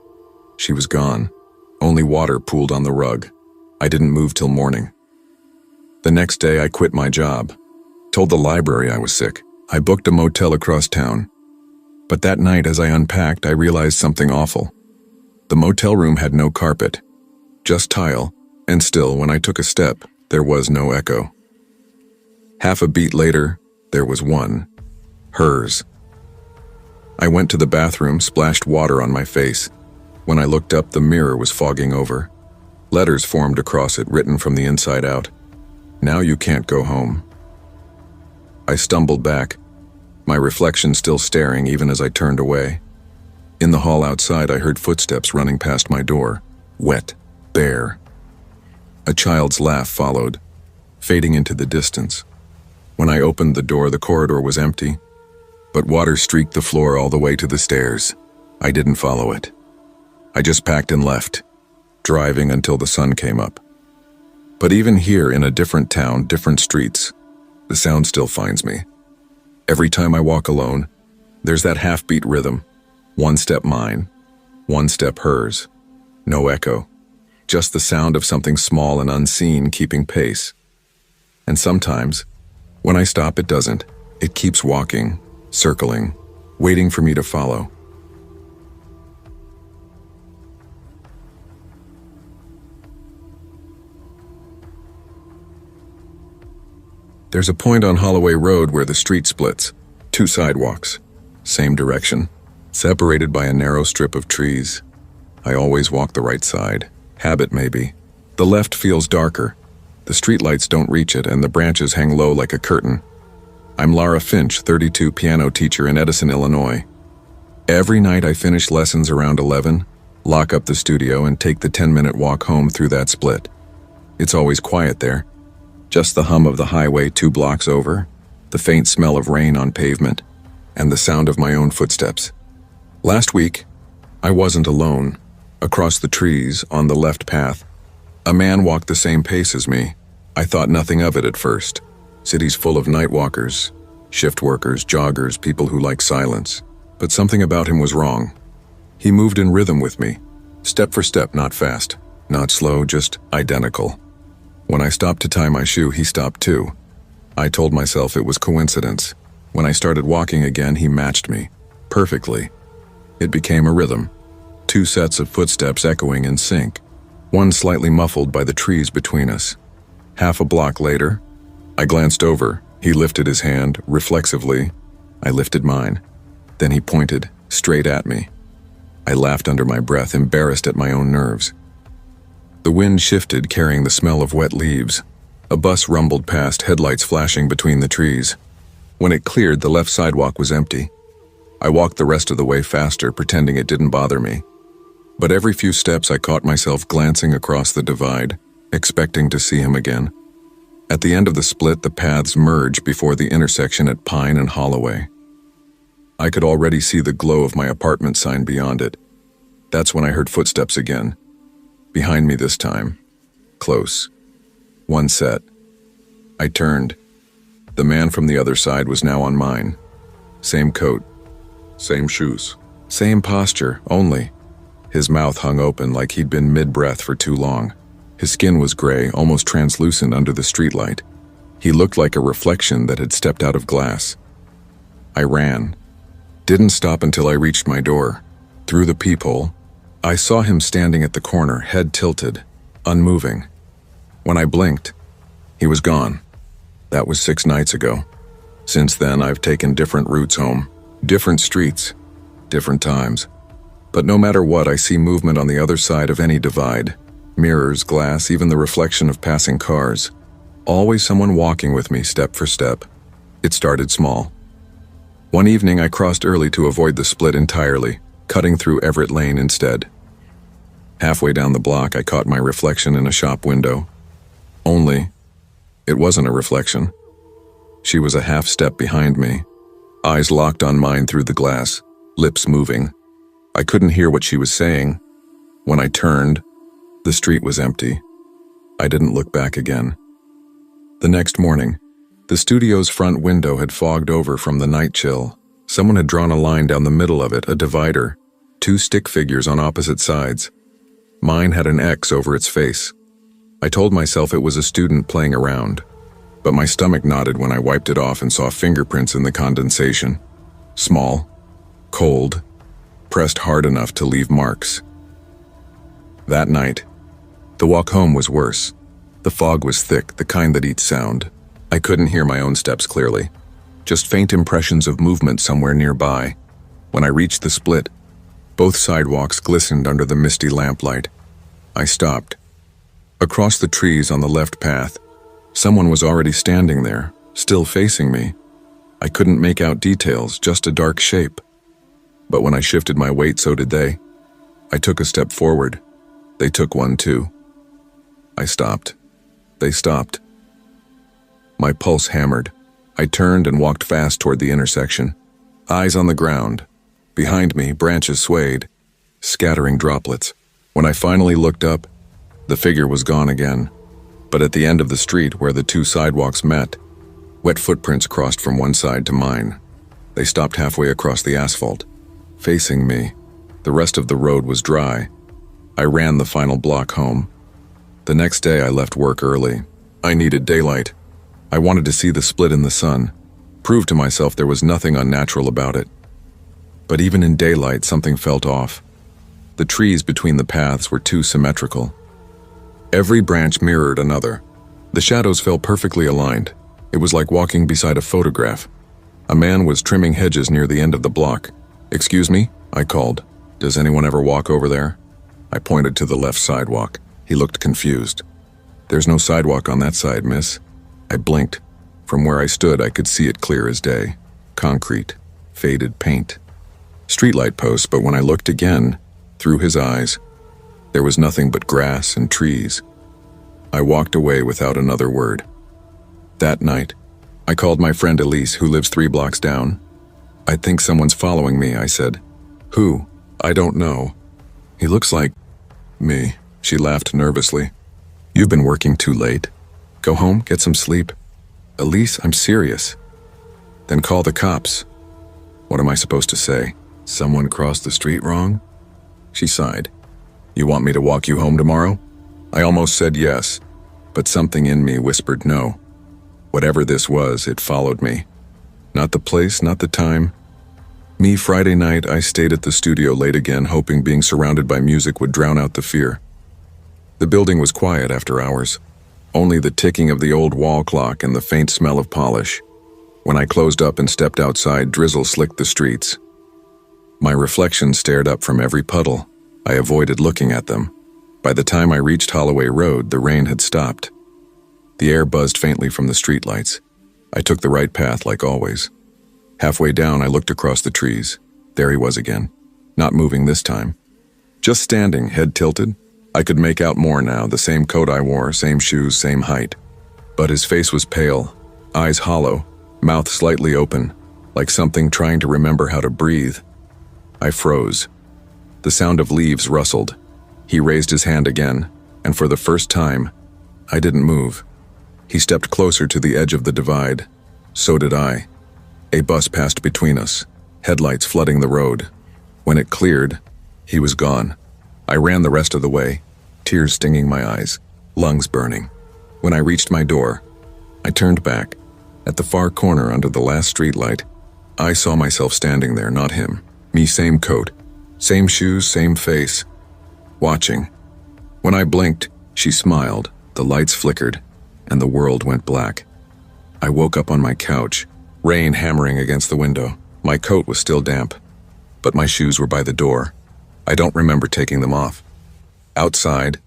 she was gone. Only water pooled on the rug. I didn't move till morning. The next day, I quit my job. Told the library I was sick. I booked a motel across town. But that night, as I unpacked, I realized something awful. The motel room had no carpet, just tile, and still, when I took a step, there was no echo. Half a beat later, there was one. Hers. I went to the bathroom, splashed water on my face. When I looked up, the mirror was fogging over. Letters formed across it, written from the inside out. Now you can't go home. I stumbled back, my reflection still staring even as I turned away. In the hall outside, I heard footsteps running past my door, wet, bare. A child's laugh followed, fading into the distance. When I opened the door, the corridor was empty, but water streaked the floor all the way to the stairs. I didn't follow it. I just packed and left, driving until the sun came up. But even here, in a different town, different streets, the sound still finds me. Every time I walk alone, there's that half-beat rhythm. 1 step mine, 1 step hers. No echo, just the sound of something small and unseen keeping pace. And sometimes, when I stop, it doesn't. It keeps walking, circling, waiting for me to follow. There's a point on Holloway Road where the street splits. 2 sidewalks, same direction, separated by a narrow strip of trees. I always walk the right side. Habit, maybe. The left feels darker. The streetlights don't reach it, and the branches hang low like a curtain. I'm Lara Finch, 32, piano teacher in Edison, Illinois. Every night I finish lessons around 11, lock up the studio, and take the 10-minute walk home through that split. It's always quiet there. Just the hum of the highway 2 blocks over, the faint smell of rain on pavement, and the sound of my own footsteps. Last week, I wasn't alone. Across the trees, on the left path, a man walked the same pace as me. I thought nothing of it at first. Cities full of night walkers, shift workers, joggers, people who like silence. But something about him was wrong. He moved in rhythm with me, step for step, not fast, not slow, just identical. When I stopped to tie my shoe, he stopped too. I told myself it was coincidence. When I started walking again, he matched me, perfectly. It became a rhythm. 2 sets of footsteps echoing in sync, one slightly muffled by the trees between us. Half a block later, I glanced over. He lifted his hand, reflexively. I lifted mine. Then he pointed, straight at me. I laughed under my breath, embarrassed at my own nerves. The wind shifted, carrying the smell of wet leaves. A bus rumbled past, headlights flashing between the trees. When it cleared, the left sidewalk was empty. I walked the rest of the way faster, pretending it didn't bother me. But every few steps I caught myself glancing across the divide, expecting to see him again. At the end of the split, the paths merged before the intersection at Pine and Holloway. I could already see the glow of my apartment sign beyond it. That's when I heard footsteps again. Behind me this time. Close. 1 set. I turned. The man from the other side was now on mine. Same coat. Same shoes. Same posture, only. His mouth hung open like he'd been mid-breath for too long. His skin was gray, almost translucent under the streetlight. He looked like a reflection that had stepped out of glass. I ran. Didn't stop until I reached my door. Through the peephole, I saw him standing at the corner, head tilted, unmoving. When I blinked, he was gone. That was 6 nights ago. Since then, I've taken different routes home, different streets, different times. But no matter what, I see movement on the other side of any divide. Mirrors, glass, even the reflection of passing cars. Always someone walking with me, step for step. It started small. One evening, I crossed early to avoid the split entirely, cutting through Everett Lane instead. Halfway down the block, I caught my reflection in a shop window. Only, it wasn't a reflection. She was a half step behind me, eyes locked on mine through the glass, lips moving. I couldn't hear what she was saying. When I turned, the street was empty. I didn't look back again. The next morning, the studio's front window had fogged over from the night chill. Someone had drawn a line down the middle of it, a divider, 2 stick figures on opposite sides. Mine had an X over its face. I told myself it was a student playing around, but my stomach knotted when I wiped it off and saw fingerprints in the condensation. Small, cold, pressed hard enough to leave marks. That night, the walk home was worse. The fog was thick, the kind that eats sound. I couldn't hear my own steps clearly, just faint impressions of movement somewhere nearby. When I reached the split, both sidewalks glistened under the misty lamplight. I stopped. Across the trees on the left path, someone was already standing there, still facing me. I couldn't make out details, just a dark shape. But when I shifted my weight, so did they. I took a step forward. They took one too. I stopped. They stopped. My pulse hammered. I turned and walked fast toward the intersection. Eyes on the ground. Behind me, branches swayed, scattering droplets. When I finally looked up, the figure was gone again. But at the end of the street where the 2 sidewalks met, wet footprints crossed from one side to mine. They stopped halfway across the asphalt, facing me. The rest of the road was dry. I ran the final block home. The next day I left work early. I needed daylight. I wanted to see the split in the sun, prove to myself there was nothing unnatural about it. But even in daylight, something felt off. The trees between the paths were too symmetrical. Every branch mirrored another. The shadows fell perfectly aligned. It was like walking beside a photograph. A man was trimming hedges near the end of the block. "Excuse me?" I called. "Does anyone ever walk over there?" I pointed to the left sidewalk. He looked confused. "There's no sidewalk on that side, miss." I blinked. From where I stood, I could see it clear as day. Concrete, faded paint. Streetlight posts, but when I looked again, through his eyes, there was nothing but grass and trees. I walked away without another word. That night, I called my friend Elise, who lives 3 blocks down. "I think someone's following me," I said. "Who?" "I don't know. He looks like me." She laughed nervously. "You've been working too late. Go home, get some sleep." "Elise, I'm serious." "Then call the cops." What am I supposed to say? Someone crossed the street wrong? She sighed. "You want me to walk you home tomorrow?" I almost said yes, but something in me whispered no. Whatever this was, it followed me. Not the place, not the time. Me, Friday night, I stayed at the studio late again, hoping being surrounded by music would drown out the fear. The building was quiet after hours. Only the ticking of the old wall clock and the faint smell of polish. When I closed up and stepped outside, drizzle slicked the streets. My reflection stared up from every puddle. I avoided looking at them. By the time I reached Holloway Road, the rain had stopped. The air buzzed faintly from the streetlights. I took the right path like always. Halfway down, I looked across the trees. There he was again. Not moving this time. Just standing, head tilted. I could make out more now, the same coat I wore, same shoes, same height. But his face was pale, eyes hollow, mouth slightly open, like something trying to remember how to breathe. I froze. The sound of leaves rustled. He raised his hand again, and for the first time, I didn't move. He stepped closer to the edge of the divide. So did I. A bus passed between us, headlights flooding the road. When it cleared, he was gone. I ran the rest of the way, tears stinging my eyes, lungs burning. When I reached my door, I turned back. At the far corner under the last streetlight, I saw myself standing there, not him. Me, same coat, same shoes, same face. Watching. When I blinked, she smiled, the lights flickered, and the world went black. I woke up on my couch, rain hammering against the window. My coat was still damp, but my shoes were by the door. I don't remember taking them off. Outside,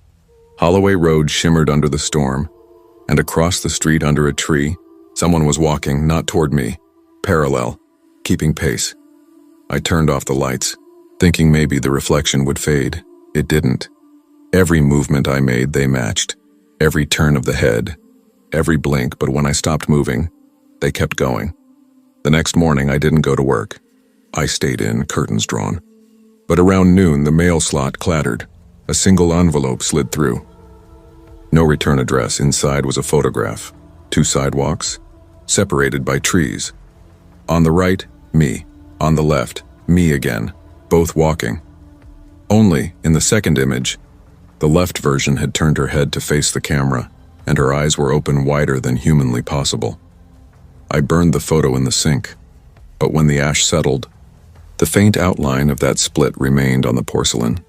Holloway Road shimmered under the storm, and across the street under a tree, someone was walking, not toward me, parallel, keeping pace. I turned off the lights, thinking maybe the reflection would fade. It didn't. Every movement I made, they matched. Every turn of the head, every blink, but when I stopped moving, they kept going. The next morning, I didn't go to work. I stayed in, curtains drawn. But around noon, the mail slot clattered. A single envelope slid through. No return address. Inside was a photograph. 2 sidewalks, separated by trees. On the right, me. On the left, me again, both walking. Only, in the second image, the left version had turned her head to face the camera, and her eyes were open wider than humanly possible. I burned the photo in the sink, but when the ash settled, the faint outline of that split remained on the porcelain.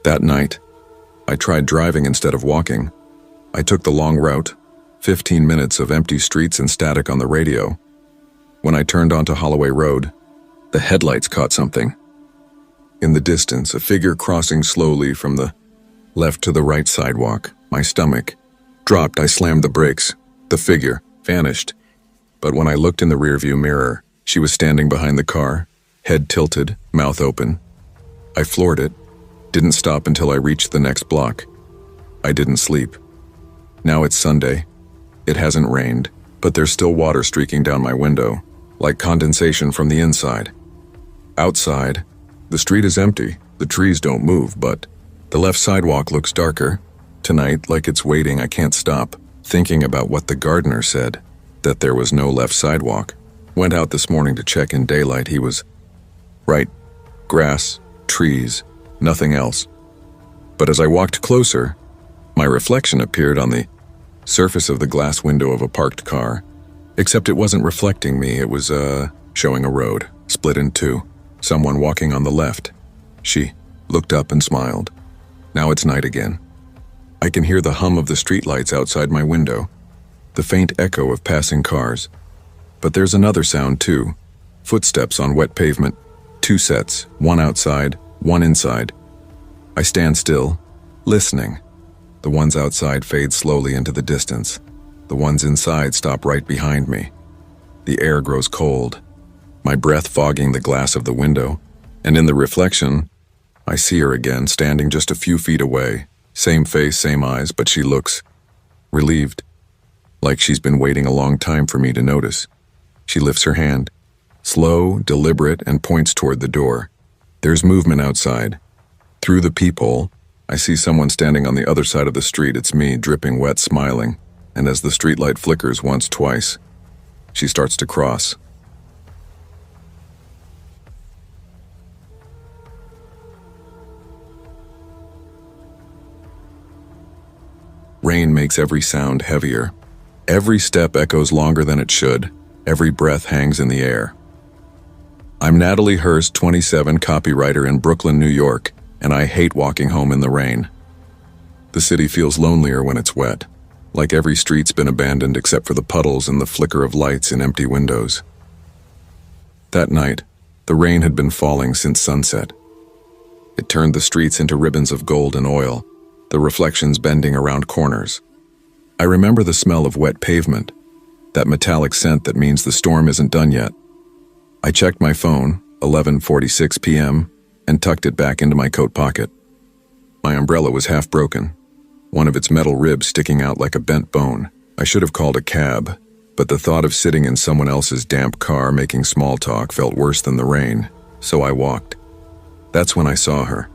That night, I tried driving instead of walking. I took the long route, 15 minutes of empty streets and static on the radio. When I turned onto Holloway Road, the headlights caught something. In the distance, a figure crossing slowly from the left to the right sidewalk. My stomach dropped. I slammed the brakes. The figure vanished. But when I looked in the rearview mirror, she was standing behind the car, head tilted, mouth open. I floored it, didn't stop until I reached the next block. I didn't sleep. Now it's Sunday. It hasn't rained, but there's still water streaking down my window, like condensation from the inside. Outside, the street is empty. The trees don't move, but the left sidewalk looks darker. Tonight, like it's waiting, I can't stop thinking about what the gardener said, that there was no left sidewalk. Went out this morning to check in daylight. He was right. Grass, trees, nothing else. But as I walked closer, my reflection appeared on the surface of the glass window of a parked car. Except it wasn't reflecting me, it was, showing a road, split in two. Someone walking on the left. She looked up and smiled. Now it's night again. I can hear the hum of the streetlights outside my window, the faint echo of passing cars. But there's another sound too. Footsteps on wet pavement. 2 sets, one outside, one inside. I stand still, listening. The ones outside fade slowly into the distance. The ones inside stop right behind me. The air grows cold, my breath fogging the glass of the window, and in the reflection, I see her again, standing just a few feet away. Same face, same eyes, but she looks relieved, like she's been waiting a long time for me to notice. She lifts her hand, slow, deliberate, and points toward the door. There's movement outside. Through the peephole, I see someone standing on the other side of the street. It's me, dripping wet, smiling, and as the streetlight flickers once, twice, she starts to cross. Rain makes every sound heavier. Every step echoes longer than it should. Every breath hangs in the air. I'm Natalie Hurst, 27, copywriter in Brooklyn, New York, and I hate walking home in the rain. The city feels lonelier when it's wet, like every street's been abandoned except for the puddles and the flicker of lights in empty windows. That night, the rain had been falling since sunset. It turned the streets into ribbons of gold and oil, the reflections bending around corners. I remember the smell of wet pavement, that metallic scent that means the storm isn't done yet. I checked my phone, 11:46 p.m., and tucked it back into my coat pocket. My umbrella was half broken, one of its metal ribs sticking out like a bent bone. I should have called a cab, but the thought of sitting in someone else's damp car making small talk felt worse than the rain, so I walked. That's when I saw her.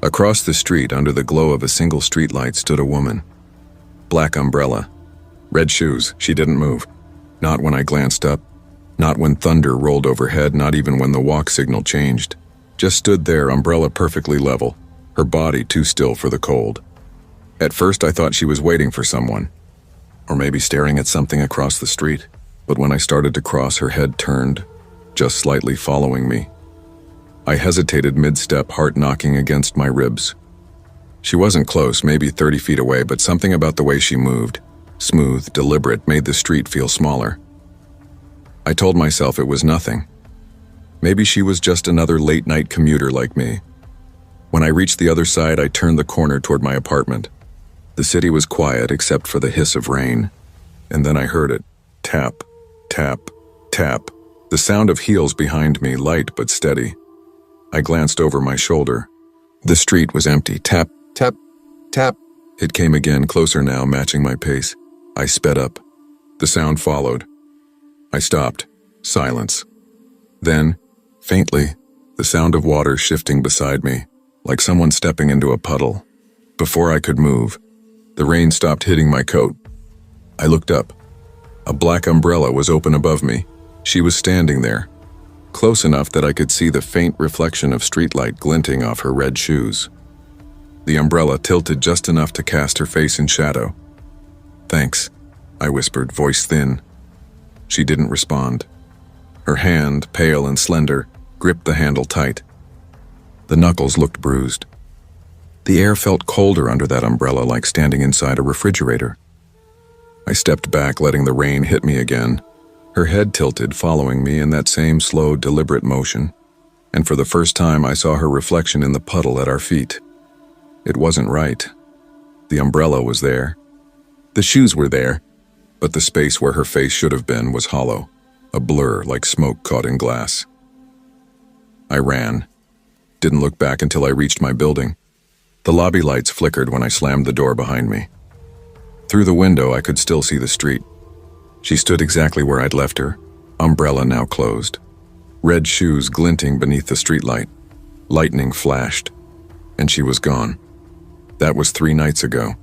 Across the street, under the glow of a single streetlight, stood a woman. Black umbrella. Red shoes. She didn't move. Not when I glanced up. Not when thunder rolled overhead, not even when the walk signal changed. Just stood there, umbrella perfectly level, her body too still for the cold. At first I thought she was waiting for someone, or maybe staring at something across the street. But when I started to cross, her head turned, just slightly following me. I hesitated mid-step, heart knocking against my ribs. She wasn't close, maybe 30 feet away, but something about the way she moved, smooth, deliberate, made the street feel smaller. I told myself it was nothing. Maybe she was just another late-night commuter like me. When I reached the other side, I turned the corner toward my apartment. The city was quiet except for the hiss of rain. And then I heard it. Tap, tap, tap. The sound of heels behind me, light but steady. I glanced over my shoulder. The street was empty. Tap, tap, tap. It came again, closer now, matching my pace. I sped up. The sound followed. I stopped. Silence. Then, faintly, the sound of water shifting beside me, like someone stepping into a puddle. Before I could move, the rain stopped hitting my coat. I looked up. A black umbrella was open above me. She was standing there, close enough that I could see the faint reflection of streetlight glinting off her red shoes. The umbrella tilted just enough to cast her face in shadow. "Thanks," I whispered, voice thin. She didn't respond. Her hand, pale and slender, gripped the handle tight. The knuckles looked bruised. The air felt colder under that umbrella, like standing inside a refrigerator. I stepped back, letting the rain hit me again. Her head tilted, following me in that same slow, deliberate motion. And for the first time, I saw her reflection in the puddle at our feet. It wasn't right. The umbrella was there. The shoes were there, but the space where her face should have been was hollow, a blur like smoke caught in glass. I ran. Didn't look back until I reached my building. The lobby lights flickered when I slammed the door behind me. Through the window, I could still see the street. She stood exactly where I'd left her, umbrella now closed. Red shoes glinting beneath the streetlight. Lightning flashed, and she was gone. That was 3 nights ago.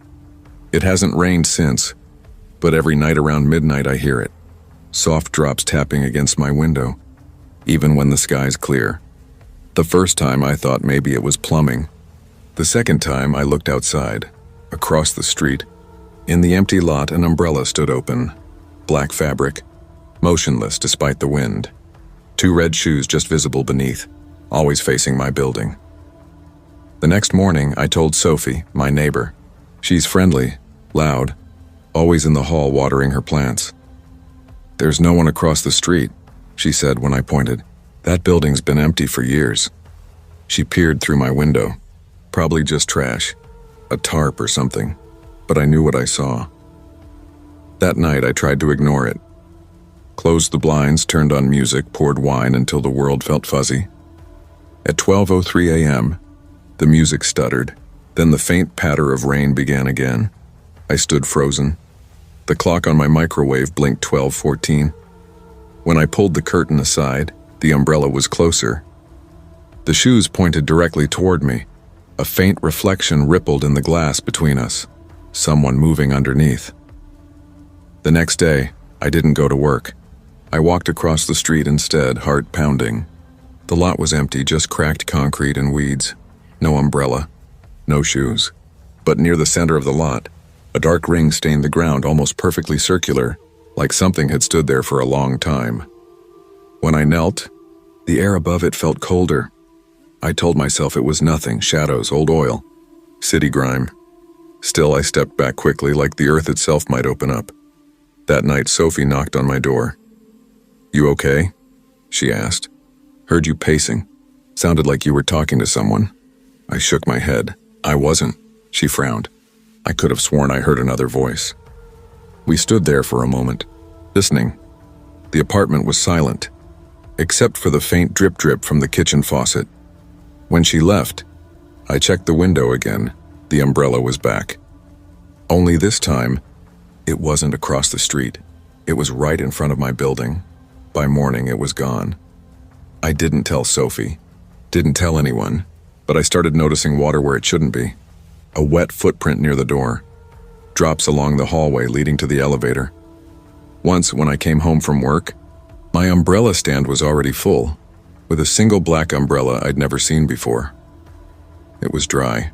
It hasn't rained since, but every night around midnight I hear it. Soft drops tapping against my window, even when the sky's clear. The first time I thought maybe it was plumbing. The second time I looked outside, across the street, In the empty lot, an umbrella stood open, black fabric, motionless despite the wind. 2 red shoes just visible beneath, always facing my building. The next morning, I told Sophie, my neighbor. She's friendly, loud, always in the hall watering her plants. "There's no one across the street," she said when I pointed. "That building's been empty for years." She peered through my window. Probably just trash, a tarp or something, but I knew what I saw. That night, I tried to ignore it. Closed the blinds, turned on music, poured wine until the world felt fuzzy. At 12:03 a.m., the music stuttered, then the faint patter of rain began again. I stood frozen. The clock on my microwave blinked 12:14. When I pulled the curtain aside, the umbrella was closer. The shoes pointed directly toward me. A faint reflection rippled in the glass between us. Someone moving underneath. The next day, I didn't go to work. I walked across the street instead, heart pounding. The lot was empty, just cracked concrete and weeds. No umbrella, no shoes. But near the center of the lot, a dark ring stained the ground, almost perfectly circular, like something had stood there for a long time. When I knelt, the air above it felt colder. I told myself it was nothing, shadows, old oil, city grime. Still, I stepped back quickly, like the earth itself might open up. That night, Sophie knocked on my door. "You okay?" she asked. "Heard you pacing. Sounded like you were talking to someone." I shook my head. "I wasn't," she frowned. I could have sworn I heard another voice. We stood there for a moment, listening. The apartment was silent, except for the faint drip-drip from the kitchen faucet. When she left, I checked the window again. The umbrella was back. Only this time, it wasn't across the street. It was right in front of my building. By morning, it was gone. I didn't tell Sophie, didn't tell anyone, but I started noticing water where it shouldn't be. A wet footprint near the door. Drops along the hallway leading to the elevator. Once, when I came home from work, my umbrella stand was already full, with a single black umbrella I'd never seen before. It was dry.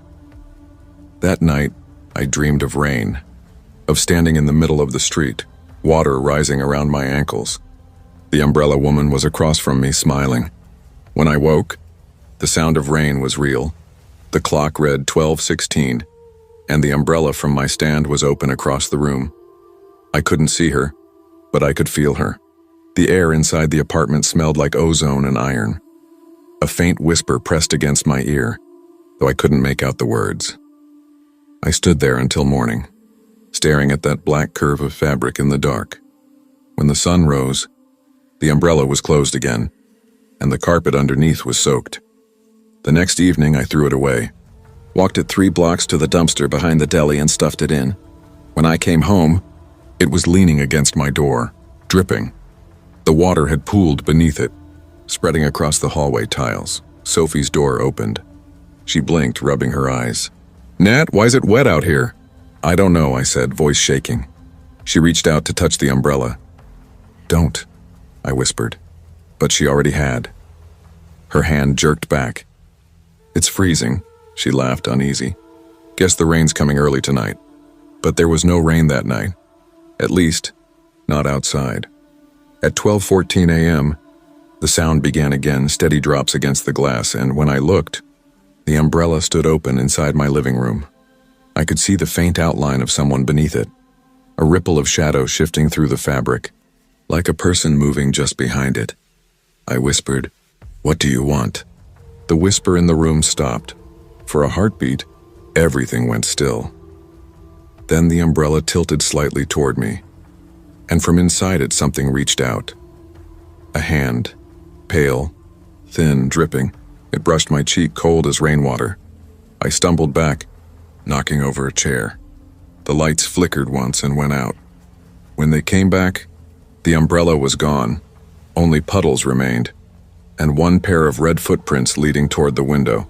That night, I dreamed of rain, of standing in the middle of the street, water rising around my ankles. The umbrella woman was across from me, smiling. When I woke, the sound of rain was real. The clock read 12:16, and the umbrella from my stand was open across the room. I couldn't see her, but I could feel her. The air inside the apartment smelled like ozone and iron. A faint whisper pressed against my ear, though I couldn't make out the words. I stood there until morning, staring at that black curve of fabric in the dark. When the sun rose, the umbrella was closed again, and the carpet underneath was soaked. The next evening, I threw it away, walked it 3 blocks to the dumpster behind the deli and stuffed it in. When I came home, it was leaning against my door, dripping. The water had pooled beneath it, spreading across the hallway tiles. Sophie's door opened. She blinked, rubbing her eyes. "Nat, why's it wet out here?" "I don't know," I said, voice shaking. She reached out to touch the umbrella. "Don't," I whispered, but she already had. Her hand jerked back. "It's freezing," she laughed, uneasy. "Guess the rain's coming early tonight." But there was no rain that night. At least, not outside. At 12:14 a.m., the sound began again, steady drops against the glass, and when I looked, the umbrella stood open inside my living room. I could see the faint outline of someone beneath it, a ripple of shadow shifting through the fabric, like a person moving just behind it. I whispered, "What do you want?" The whisper in the room stopped. For a heartbeat, everything went still. Then the umbrella tilted slightly toward me, and from inside it something reached out. A hand, pale, thin, dripping. It brushed my cheek cold as rainwater. I stumbled back, knocking over a chair. The lights flickered once and went out. When they came back, the umbrella was gone. Only puddles remained, and one pair of red footprints leading toward the window.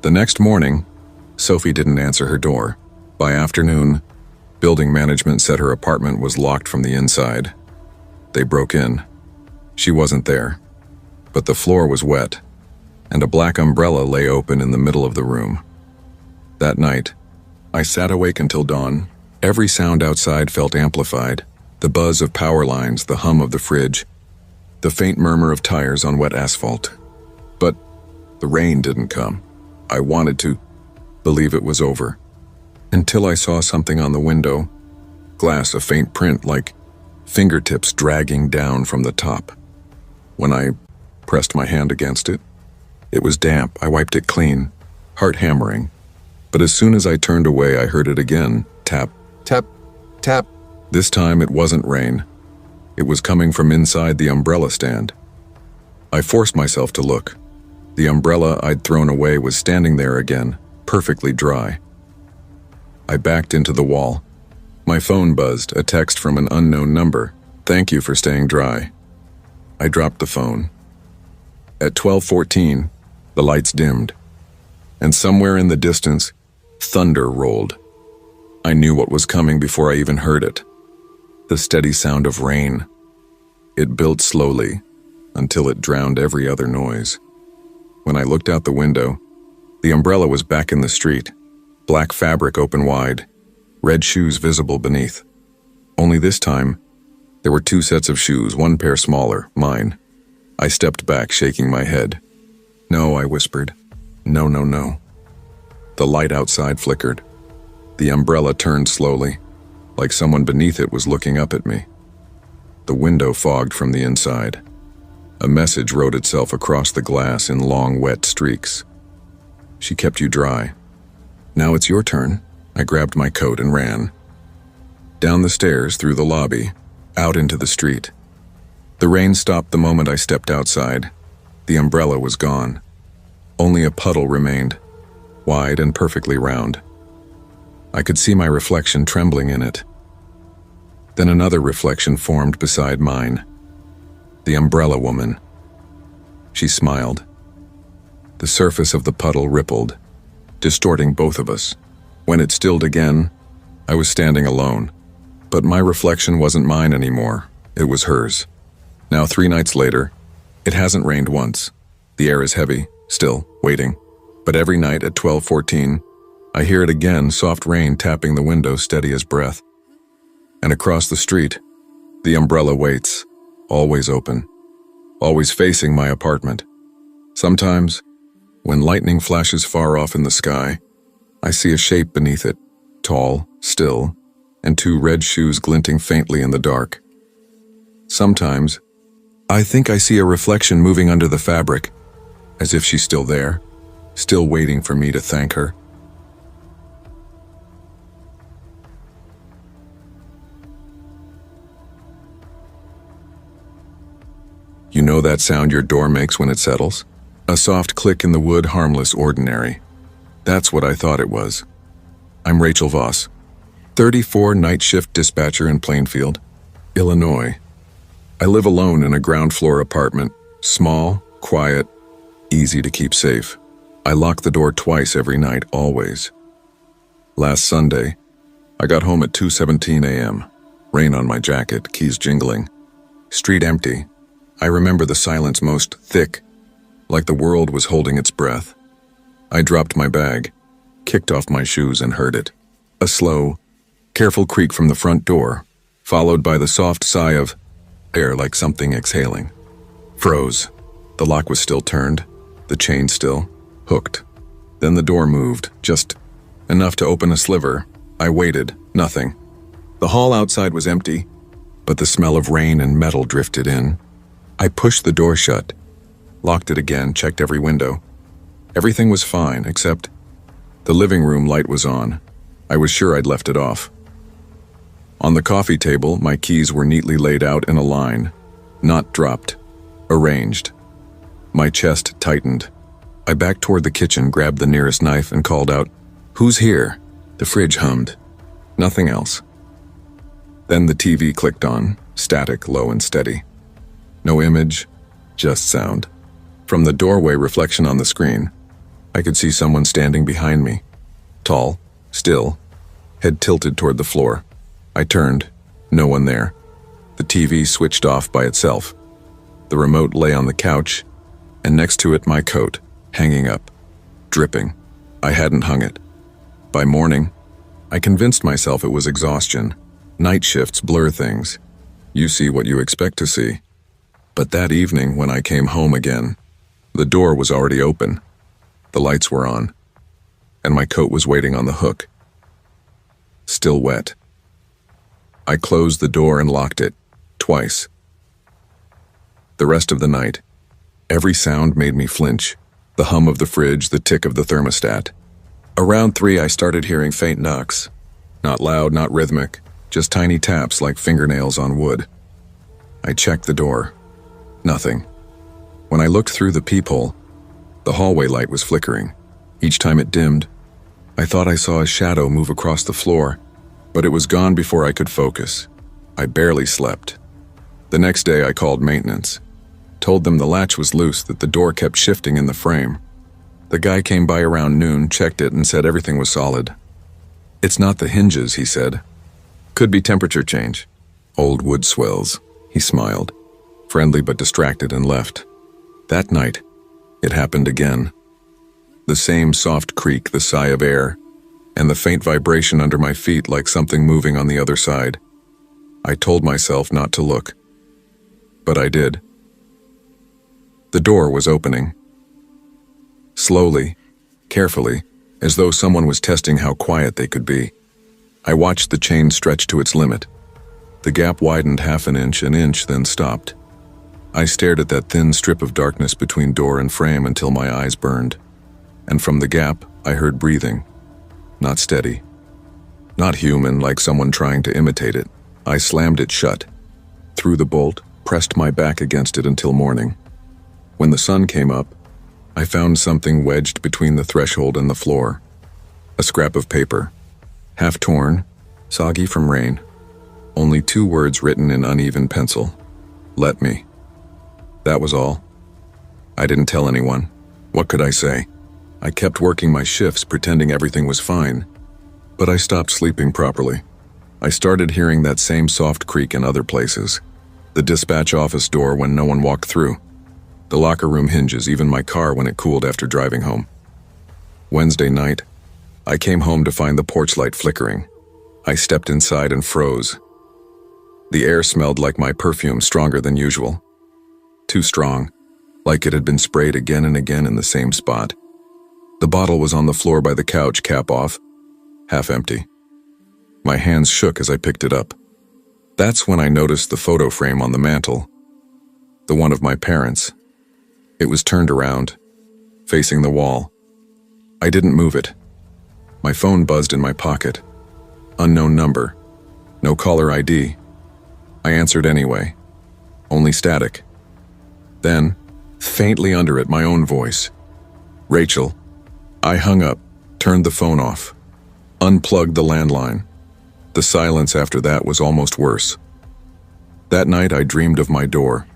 The next morning, Sophie didn't answer her door. By afternoon, building management said her apartment was locked from the inside. They broke in. She wasn't there, but the floor was wet, and a black umbrella lay open in the middle of the room. That night, I sat awake until dawn, Every sound outside felt amplified. The buzz of power lines, the hum of the fridge, the faint murmur of tires on wet asphalt. But the rain didn't come. I wanted to believe it was over. Until I saw something on the window. Glass, a faint print like fingertips dragging down from the top. When I pressed my hand against it, it was damp. I wiped it clean, heart hammering. But as soon as I turned away, I heard it again. Tap, tap, tap. This time it wasn't rain. It was coming from inside the umbrella stand. I forced myself to look. The umbrella I'd thrown away was standing there again, perfectly dry. I backed into the wall. My phone buzzed, a text from an unknown number. "Thank you for staying dry." I dropped the phone. At 12:14, the lights dimmed, and somewhere in the distance, thunder rolled. I knew what was coming before I even heard it. The steady sound of rain. It built slowly, until it drowned every other noise. When I looked out the window, the umbrella was back in the street, black fabric open wide, red shoes visible beneath. Only this time, there were two sets of shoes, one pair smaller, mine. I stepped back, shaking my head. "No," I whispered. "No, no, no." The light outside flickered. The umbrella turned slowly, like someone beneath it was looking up at me. The window fogged from the inside. A message wrote itself across the glass in long, wet streaks. "She kept you dry. Now it's your turn." I grabbed my coat and ran. Down the stairs, through the lobby, out into the street. The rain stopped the moment I stepped outside. The umbrella was gone. Only a puddle remained, wide and perfectly round. I could see my reflection trembling in it. Then another reflection formed beside mine. The umbrella woman. She smiled. The surface of the puddle rippled, distorting both of us. When it stilled again, I was standing alone. But my reflection wasn't mine anymore. It was hers. Now 3 nights later, it hasn't rained once. The air is heavy, still, waiting. But every night at 12:14, I hear it again, soft rain tapping the window, steady as breath. And across the street, the umbrella waits, always open, always facing my apartment. Sometimes, when lightning flashes far off in the sky, I see a shape beneath it, tall, still, and 2 red shoes glinting faintly in the dark. Sometimes, I think I see a reflection moving under the fabric, as if she's still there, still waiting for me to thank her. You know that sound your door makes when it settles? A soft click in the wood, harmless, ordinary. That's what I thought it was. I'm Rachel Voss, 34 night shift dispatcher in Plainfield, Illinois. I live alone in a ground floor apartment, small, quiet, easy to keep safe. I lock the door twice every night, always. Last Sunday, I got home at 2:17 a.m., rain on my jacket, keys jingling. Street empty. I remember the silence most thick, like the world was holding its breath. I dropped my bag, kicked off my shoes, and heard it. A slow, careful creak from the front door, followed by the soft sigh of air like something exhaling. Froze. The lock was still turned, the chain still, hooked. Then the door moved, just enough to open a sliver. I waited, nothing. The hall outside was empty, but the smell of rain and metal drifted in. I pushed the door shut, locked it again, checked every window. Everything was fine, except the living room light was on. I was sure I'd left it off. On the coffee table, my keys were neatly laid out in a line, not dropped, arranged. My chest tightened. I backed toward the kitchen, grabbed the nearest knife, and called out, "Who's here?" The fridge hummed. Nothing else. Then the TV clicked on, static, low and steady. No image, just sound. From the doorway reflection on the screen, I could see someone standing behind me. Tall, still, head tilted toward the floor. I turned, no one there. The TV switched off by itself. The remote lay on the couch, and next to it my coat, hanging up, dripping. I hadn't hung it. By morning, I convinced myself it was exhaustion. Night shifts blur things. You see what you expect to see. But that evening, when I came home again, the door was already open. The lights were on, and my coat was waiting on the hook. Still wet. I closed the door and locked it, twice. The rest of the night, every sound made me flinch. The hum of the fridge, the tick of the thermostat. Around 3, I started hearing faint knocks. Not loud, not rhythmic, just tiny taps like fingernails on wood. I checked the door. Nothing. When I looked through the peephole, the hallway light was flickering. Each time it dimmed, I thought I saw a shadow move across the floor, but it was gone before I could focus. I barely slept. The next day I called maintenance. Told them the latch was loose, that the door kept shifting in the frame. The guy came by around noon, checked it, and said everything was solid. It's not the hinges, he said. Could be temperature change. Old wood swells. He smiled, friendly but distracted, and left. That night, it happened again. The same soft creak, the sigh of air, and the faint vibration under my feet like something moving on the other side. I told myself not to look, but I did. The door was opening. Slowly, carefully, as though someone was testing how quiet they could be. I watched the chain stretch to its limit. The gap widened half an inch, then stopped. I stared at that thin strip of darkness between door and frame until my eyes burned. And from the gap, I heard breathing. Not steady. Not human, like someone trying to imitate it. I slammed it shut, threw the bolt, pressed my back against it until morning. When the sun came up, I found something wedged between the threshold and the floor. A scrap of paper, half torn, soggy from rain. Only 2 words written in uneven pencil. Let me. That was all. I didn't tell anyone. What could I say? I kept working my shifts, pretending everything was fine. But I stopped sleeping properly. I started hearing that same soft creak in other places. The dispatch office door when no one walked through. The locker room hinges, even my car when it cooled after driving home. Wednesday night, I came home to find the porch light flickering. I stepped inside and froze. The air smelled like my perfume, stronger than usual. Too strong, like it had been sprayed again and again in the same spot. The bottle was on the floor by the couch, cap off, half empty. My hands shook as I picked it up. That's when I noticed the photo frame on the mantel. The one of my parents. It was turned around, facing the wall. I didn't move it. My phone buzzed in my pocket. Unknown number. No caller ID. I answered anyway. Only static. Then, faintly under it, my own voice. Rachel. I hung up, turned the phone off, unplugged the landline. The silence after that was almost worse. That night I dreamed of my door.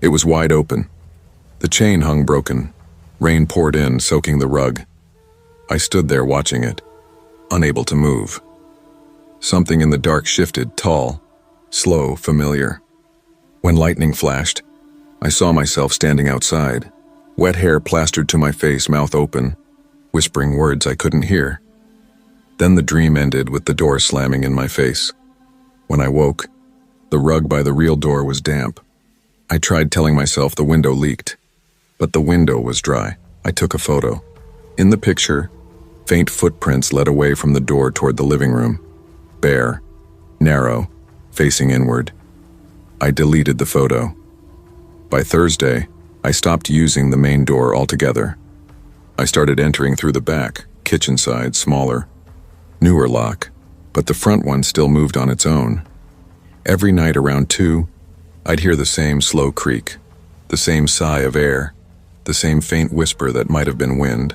It was wide open. The chain hung broken. Rain poured in, soaking the rug. I stood there watching it, unable to move. Something in the dark shifted, tall, slow, familiar. When lightning flashed, I saw myself standing outside, wet hair plastered to my face, mouth open, whispering words I couldn't hear. Then the dream ended with the door slamming in my face. When I woke, the rug by the real door was damp. I tried telling myself the window leaked, but the window was dry. I took a photo. In the picture, faint footprints led away from the door toward the living room. Bare, narrow, facing inward. I deleted the photo. By Thursday, I stopped using the main door altogether. I started entering through the back, kitchen side, smaller, newer lock, but the front one still moved on its own. Every night around 2, I'd hear the same slow creak, the same sigh of air, the same faint whisper that might have been wind.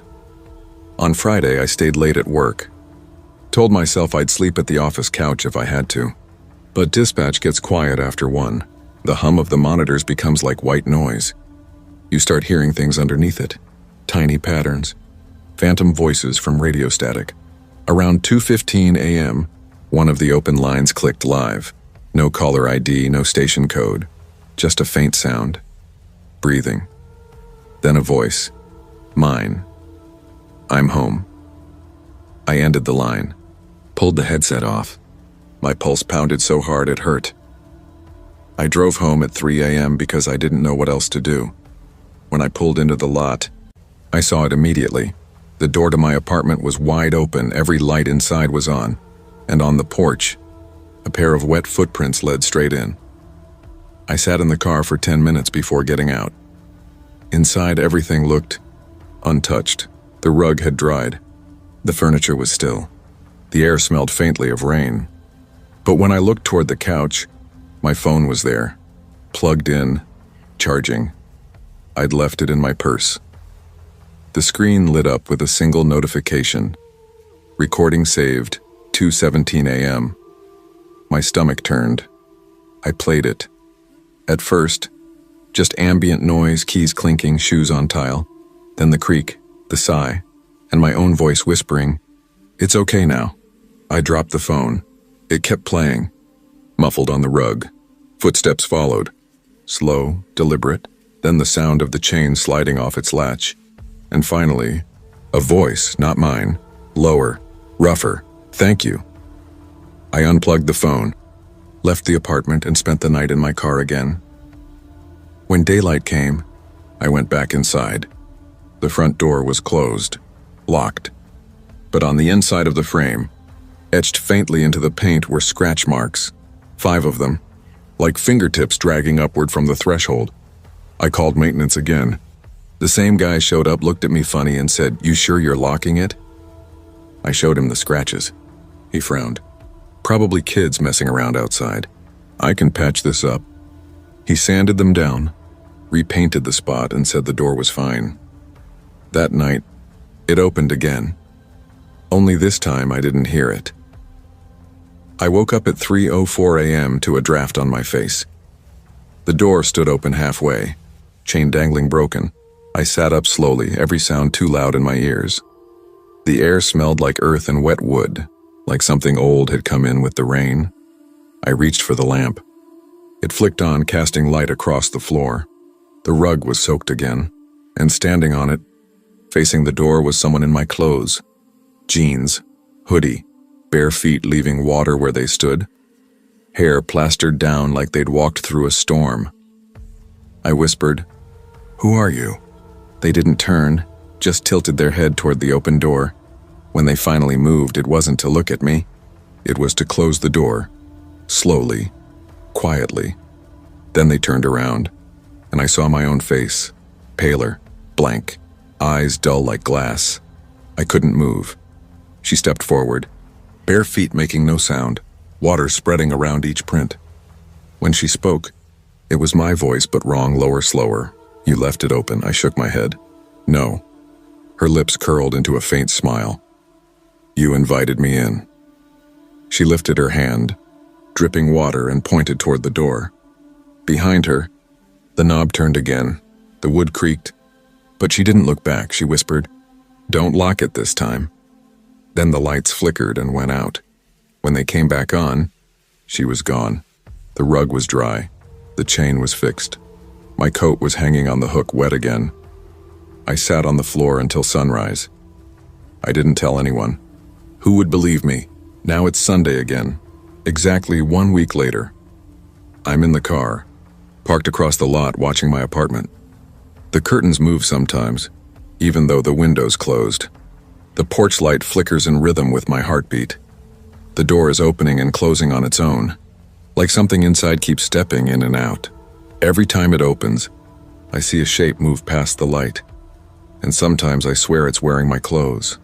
On Friday, I stayed late at work. Told myself I'd sleep at the office couch if I had to. But dispatch gets quiet after 1. The hum of the monitors becomes like white noise. You start hearing things underneath it. Tiny patterns. Phantom voices from radio static. Around 2:15 a.m., one of the open lines clicked live. No caller ID, no station code. Just a faint sound. Breathing. Then a voice. Mine. I'm home. I ended the line. Pulled the headset off. My pulse pounded so hard it hurt. I drove home at 3 a.m. because I didn't know what else to do. When I pulled into the lot, I saw it immediately. The door to my apartment was wide open, every light inside was on, and on the porch, a pair of wet footprints led straight in. I sat in the car for 10 minutes before getting out. Inside, everything looked untouched. The rug had dried. The furniture was still. The air smelled faintly of rain. But when I looked toward the couch, my phone was there, plugged in, charging. I'd left it in my purse. The screen lit up with a single notification. Recording saved, 2:17 a.m. My stomach turned. I played it. At first, just ambient noise, keys clinking, shoes on tile. Then the creak, the sigh, and my own voice whispering, "It's okay now." I dropped the phone. It kept playing, muffled on the rug. Footsteps followed, slow, deliberate, then the sound of the chain sliding off its latch. And finally, a voice, not mine, lower, rougher, "Thank you." I unplugged the phone, left the apartment, and spent the night in my car again. When daylight came, I went back inside. The front door was closed, locked. But on the inside of the frame, etched faintly into the paint, were scratch marks, 5 of them, like fingertips dragging upward from the threshold. I called maintenance again. The same guy showed up, looked at me funny, and said, "You sure you're locking it?" I showed him the scratches. He frowned. "Probably kids messing around outside. I can patch this up." He sanded them down, repainted the spot, and said the door was fine. That night, it opened again. Only this time I didn't hear it. I woke up at 3:04 a.m. to a draft on my face. The door stood open halfway, chain dangling broken. I sat up slowly, every sound too loud in my ears. The air smelled like earth and wet wood, like something old had come in with the rain. I reached for the lamp. It flicked on, casting light across the floor. The rug was soaked again, and standing on it, facing the door, was someone in my clothes. Jeans, hoodie, bare feet leaving water where they stood. Hair plastered down like they'd walked through a storm. I whispered, "Who are you?" They didn't turn, just tilted their head toward the open door. When they finally moved, it wasn't to look at me. It was to close the door, slowly, quietly. Then they turned around, and I saw my own face, paler, blank, eyes dull like glass. I couldn't move. She stepped forward, bare feet making no sound, water spreading around each print. When she spoke, it was my voice, but wrong, lower, slower. "You left it open." I shook my head. "No." Her lips curled into a faint smile. "You invited me in." She lifted her hand, dripping water, and pointed toward the door. Behind her, the knob turned again. The wood creaked, but she didn't look back. She whispered, "Don't lock it this time." Then the lights flickered and went out. When they came back on, she was gone. The rug was dry. The chain was fixed. My coat was hanging on the hook, wet again. I sat on the floor until sunrise. I didn't tell anyone. Who would believe me? Now it's Sunday again. Exactly 1 week later. I'm in the car, parked across the lot, watching my apartment. The curtains move sometimes, even though the window's closed. The porch light flickers in rhythm with my heartbeat. The door is opening and closing on its own, like something inside keeps stepping in and out. Every time it opens, I see a shape move past the light, and sometimes I swear it's wearing my clothes.